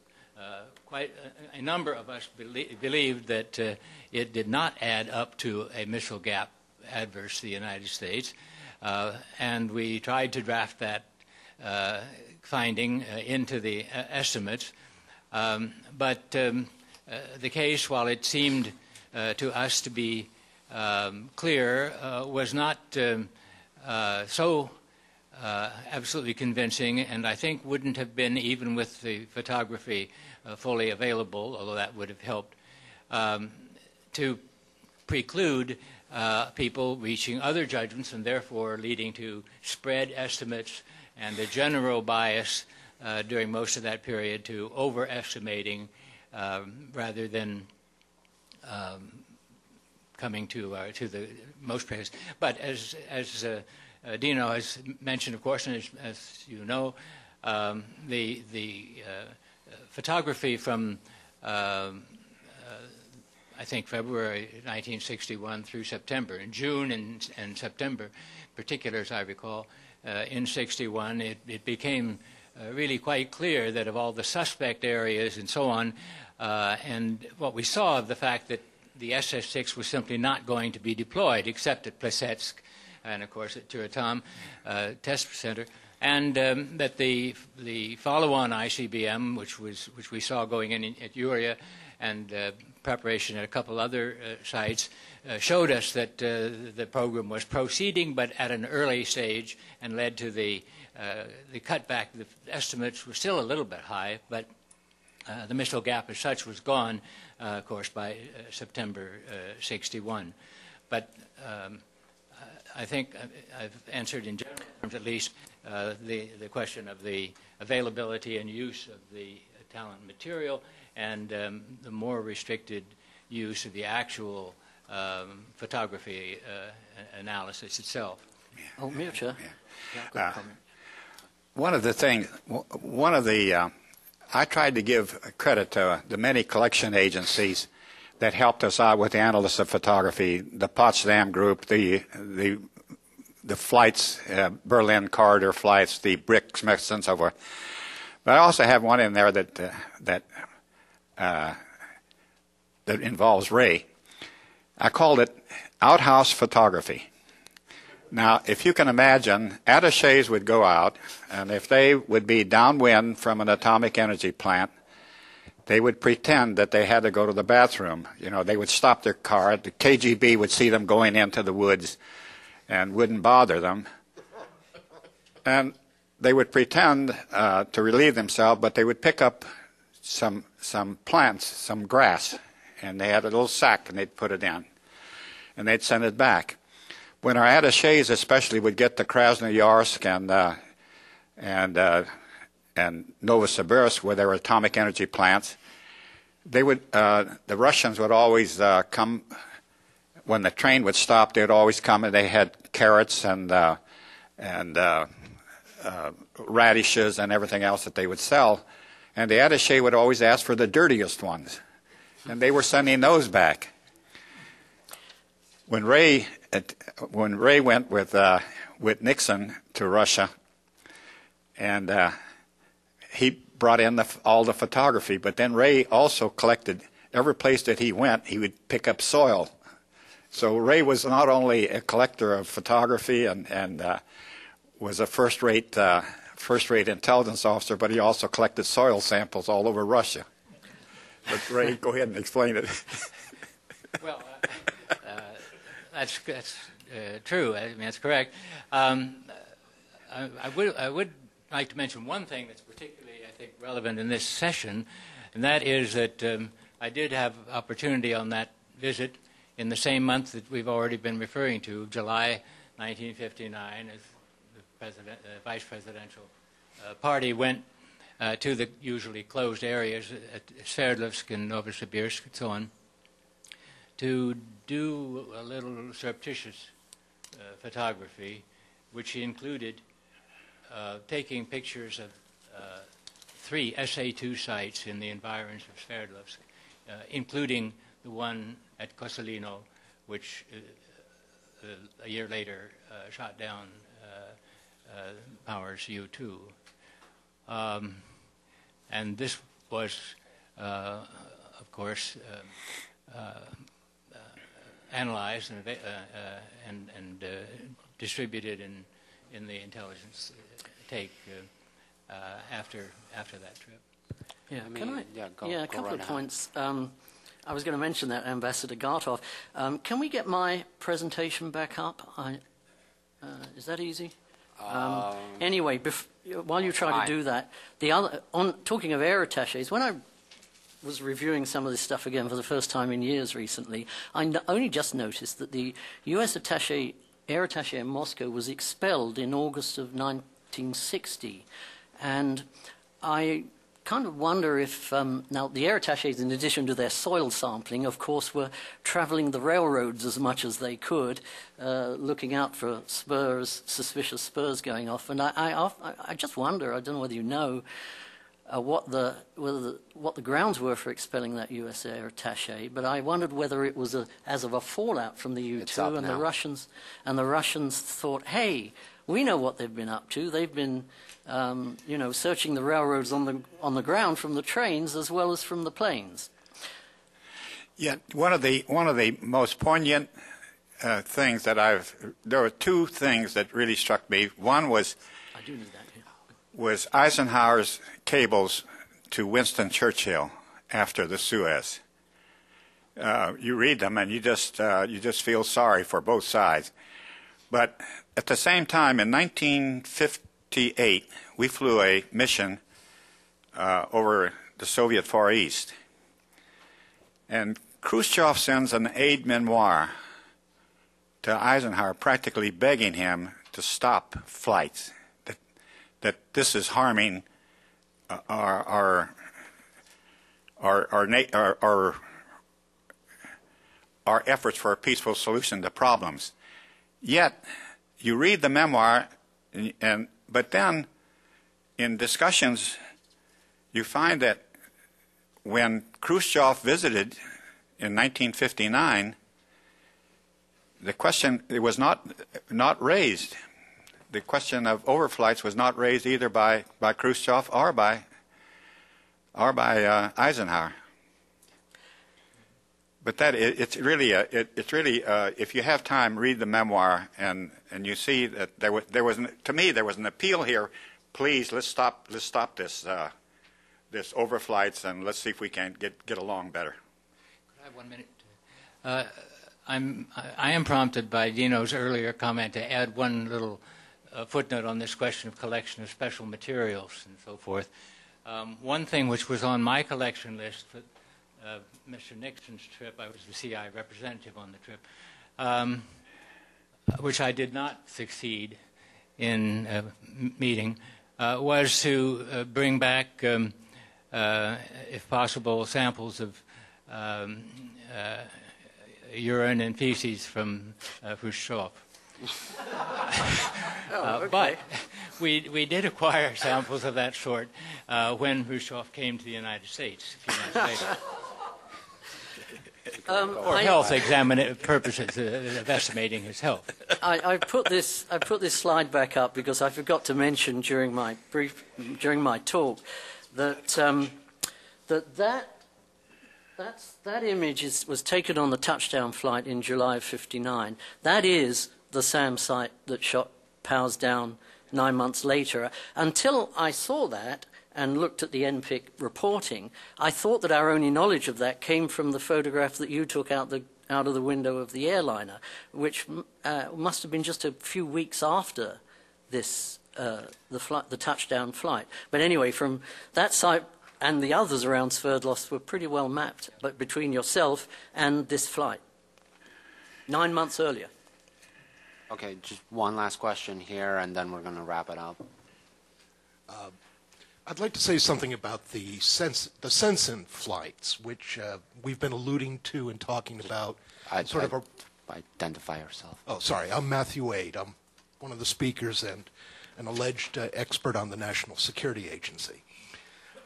Quite a number of us believed that it did not add up to a missile gap adverse to the United States, and we tried to draft that finding into the estimates. But the case, while it seemed to us to be clear, was not so absolutely convincing, and I think wouldn't have been even with the photography fully available, although that would have helped, to preclude people reaching other judgments and therefore leading to spread estimates and a general bias during most of that period to overestimating rather than coming to the most praise. But as Dino has mentioned, of course, and as you know, the photography from I think February 1961 through September, in June and September, particular as I recall, in 61, it became really quite clear that of all the suspect areas and so on, and what we saw of the fact that the SS-6 was simply not going to be deployed except at Plesetsk and, of course, at Turatam Test Center, and that the follow-on ICBM, which we saw going in at Uria and preparation at a couple other sites, showed us that the program was proceeding, but at an early stage, and led to the cutback. The estimates were still a little bit high, but the missile gap as such was gone, of course, by September 61. But I think I've answered in general terms, at least, the question of the availability and use of the talent material, and the more restricted use of the actual photography analysis itself. Oh, Mircea. Yeah. One of the I tried to give credit to the many collection agencies that helped us out with the analysis of photography, the Potsdam group, the the flights, Berlin corridor flights, the BRICS, and so forth. But I also have one in there that involves Ray. I called it outhouse photography. Now, if you can imagine, attachés would go out, and if they would be downwind from an atomic energy plant, they would pretend that they had to go to the bathroom. You know, they would stop their car. The KGB would see them going into the woods and wouldn't bother them. And they would pretend to relieve themselves, but they would pick up some plants, some grass, and they had a little sack, and they'd put it in, and they'd send it back. When our attachés especially would get to Krasnoyarsk and Novosibirsk, where there were atomic energy plants, they would the Russians would always come when the train would stop. They would always come, and they had carrots and radishes and everything else that they would sell, and the attaché would always ask for the dirtiest ones, and they were sending those back. When Ray went with Nixon to Russia, and he brought in all the photography, but then Ray also collected every place that he went. He would pick up soil. So Ray was not only a collector of photography and was a first-rate intelligence officer, but he also collected soil samples all over Russia. But Ray, go ahead and explain it. Well, that's true. I mean, that's correct. I would like to mention one thing that's particularly, I think, relevant in this session, and that is that I did have opportunity on that visit in the same month that we've already been referring to, July 1959, as the vice presidential party went to the usually closed areas at Sverdlovsk and Novosibirsk and so on, to do a little surreptitious photography, which included taking pictures of 3 SA-2 sites in the environs of Sverdlovsk, including the one at Koselino, which a year later shot down Powers U-2. And this was, of course, analyzed and distributed in the intelligence take after that trip. Yeah, a couple of points. I was going to mention that, Ambassador Gartov. Can we get my presentation back up? Is that easy? Anyway, while you try to do that, talking of air attaches, when I was reviewing some of this stuff again for the first time in years recently, I only just noticed that the U.S. air attaché in Moscow was expelled in August of 1960, and I kind of wonder if now the air attachés, in addition to their soil sampling, of course, were traveling the railroads as much as they could, looking out for suspicious spurs going off. And I just wonder, I don't know whether you know, what the grounds were for expelling that U.S. air attaché, but I wondered whether it was as of a fallout from the U-2, and the Russians thought, hey, we know what they've been up to. They've been searching the railroads on the ground from the trains as well as from the planes. Yeah, one of the most poignant things that there were 2 things that really struck me. One was Eisenhower's cables to Winston Churchill after the Suez. You read them and you just feel sorry for both sides. But at the same time, in 1958, we flew a mission over the Soviet Far East. And Khrushchev sends an aide-memoire to Eisenhower practically begging him to stop flights, that this is harming our efforts for a peaceful solution to problems. Yet, you read the memoir, but then in discussions, you find that when Khrushchev visited in 1959, the question it was not raised. The question of overflights was not raised either by Khrushchev or by Eisenhower. But it's really if you have time, read the memoir, and you see that there was an appeal here. Please, let's stop this overflights, and let's see if we can get along better. Could I have 1 minute? I am prompted by Dino's earlier comment to add one little footnote on this question of collection of special materials and so forth. One thing which was on my collection list for Mr. Nixon's trip, I was the CI representative on the trip, which I did not succeed in meeting, was to bring back, if possible, samples of urine and feces from Khrushchev. Okay. But we did acquire samples of that sort when Khrushchev came to the United States a few months later. For health purposes of estimating his health. I put this slide back up because I forgot to mention during my talk that that image was taken on the touchdown flight in July of '59. That is the SAM site that shot Powers down 9 months later. Until I saw that and looked at the NPIC reporting, I thought that our only knowledge of that came from the photograph that you took out of the window of the airliner, which must have been just a few weeks after this the touchdown flight. But anyway, from that site and the others around Sverdlovsk were pretty well mapped, but between yourself and this flight, 9 months earlier. Okay, just one last question here, and then we're going to wrap it up. I'd like to say something about the Sensen flights, which we've been alluding to and talking about. Identify yourself. Oh, sorry. I'm Matthew Wade. I'm one of the speakers and an alleged expert on the National Security Agency.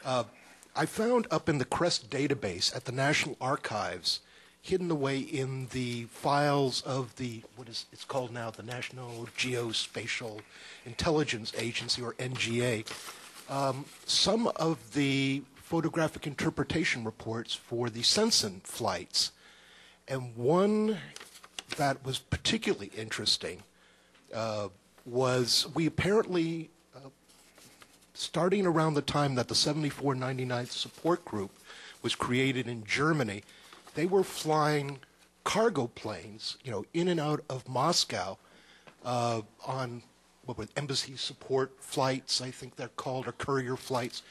I found up in the CREST database at the National Archives, hidden away in the files of it's called now the National Geospatial Intelligence Agency, or NGA, some of the photographic interpretation reports for the Sensen flights. And one that was particularly interesting was we apparently, starting around the time that the 7499th Support Group was created in Germany, they were flying cargo planes, in and out of Moscow on embassy support flights, I think they're called, or courier flights.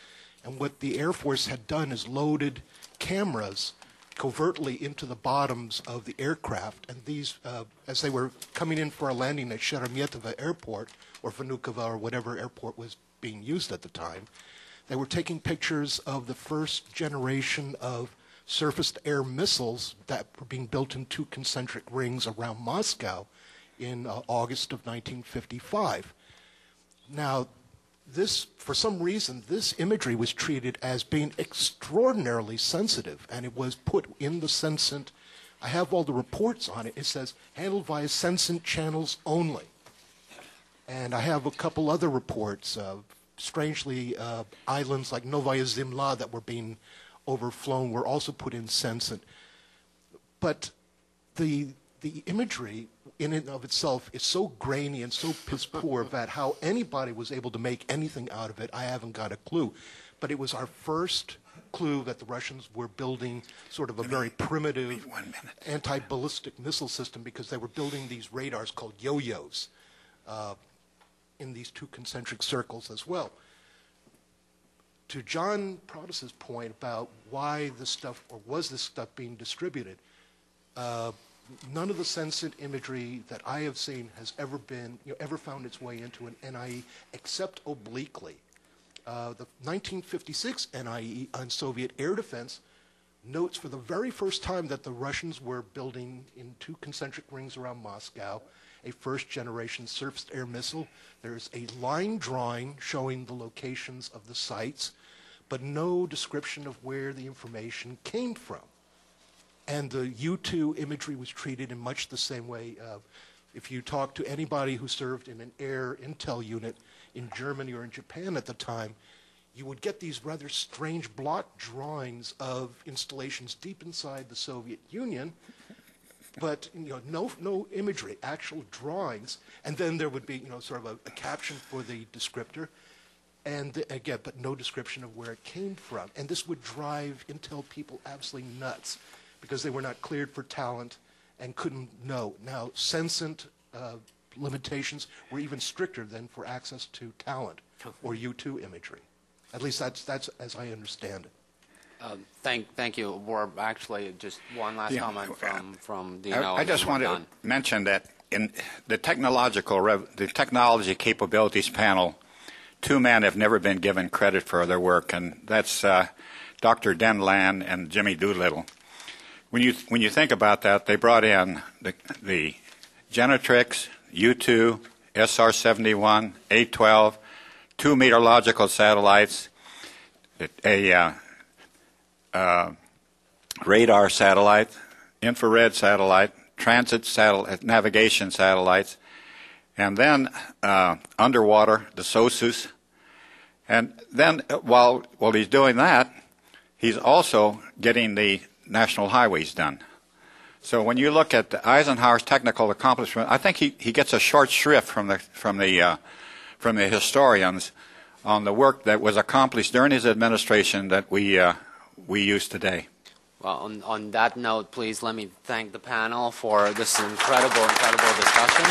And what the Air Force had done is loaded cameras covertly into the bottoms of the aircraft. And these, as they were coming in for a landing at Sheremetyevo Airport, or Vnukovo, or whatever airport was being used at the time, they were taking pictures of the first generation of surface-to-air missiles that were being built in 2 concentric rings around Moscow in August of 1955. Now, for some reason, this imagery was treated as being extraordinarily sensitive, and it was put in the Sensent. I have all the reports on it. It says, handled via Sensent channels only. And I have a couple other reports. Strangely, islands like Novaya Zemlya that were being overflown were also put in Sensent. But the imagery in and of itself is so grainy and so piss poor that how anybody was able to make anything out of it, I haven't got a clue. But it was our first clue that the Russians were building sort of a very primitive anti-ballistic missile system, because they were building these radars called yo-yos in these 2 concentric circles as well. To John Prodis's point about why this stuff, or was this stuff being distributed, none of the Sensent imagery that I have seen has ever been, ever found its way into an NIE, except obliquely. The 1956 NIE on Soviet air defense notes for the very first time that the Russians were building in 2 concentric rings around Moscow a first-generation surface-to-air missile. There's a line drawing showing the locations of the sites, but no description of where the information came from. And the U-2 imagery was treated in much the same way. If you talk to anybody who served in an air intel unit in Germany or in Japan at the time, you would get these rather strange block drawings of installations deep inside the Soviet Union, but no imagery, actual drawings, and then there would be sort of a caption for the descriptor, and again, but no description of where it came from. And this would drive intel people absolutely nuts because they were not cleared for talent and couldn't know. Now, Sensent limitations were even stricter than for access to talent or U-2 imagery. At least that's as I understand it. Thank you. We're actually just one last comment from the. I just want to mention that in the technology capabilities panel, two men have never been given credit for their work, and that's Dr. Den Land and Jimmy Doolittle. When you think about that, they brought in the Genetrix, U-2, SR-71, A-12, two meteorological satellites, a radar satellite, infrared satellite, transit satellite, navigation satellites, and then underwater, the SOSUS. And then while he's doing that, he's also getting the national highways done. So when you look at Eisenhower's technical accomplishment, I think he gets a short shrift from the historians on the work that was accomplished during his administration that we use today. Well, on that note, please let me thank the panel for this incredible discussion.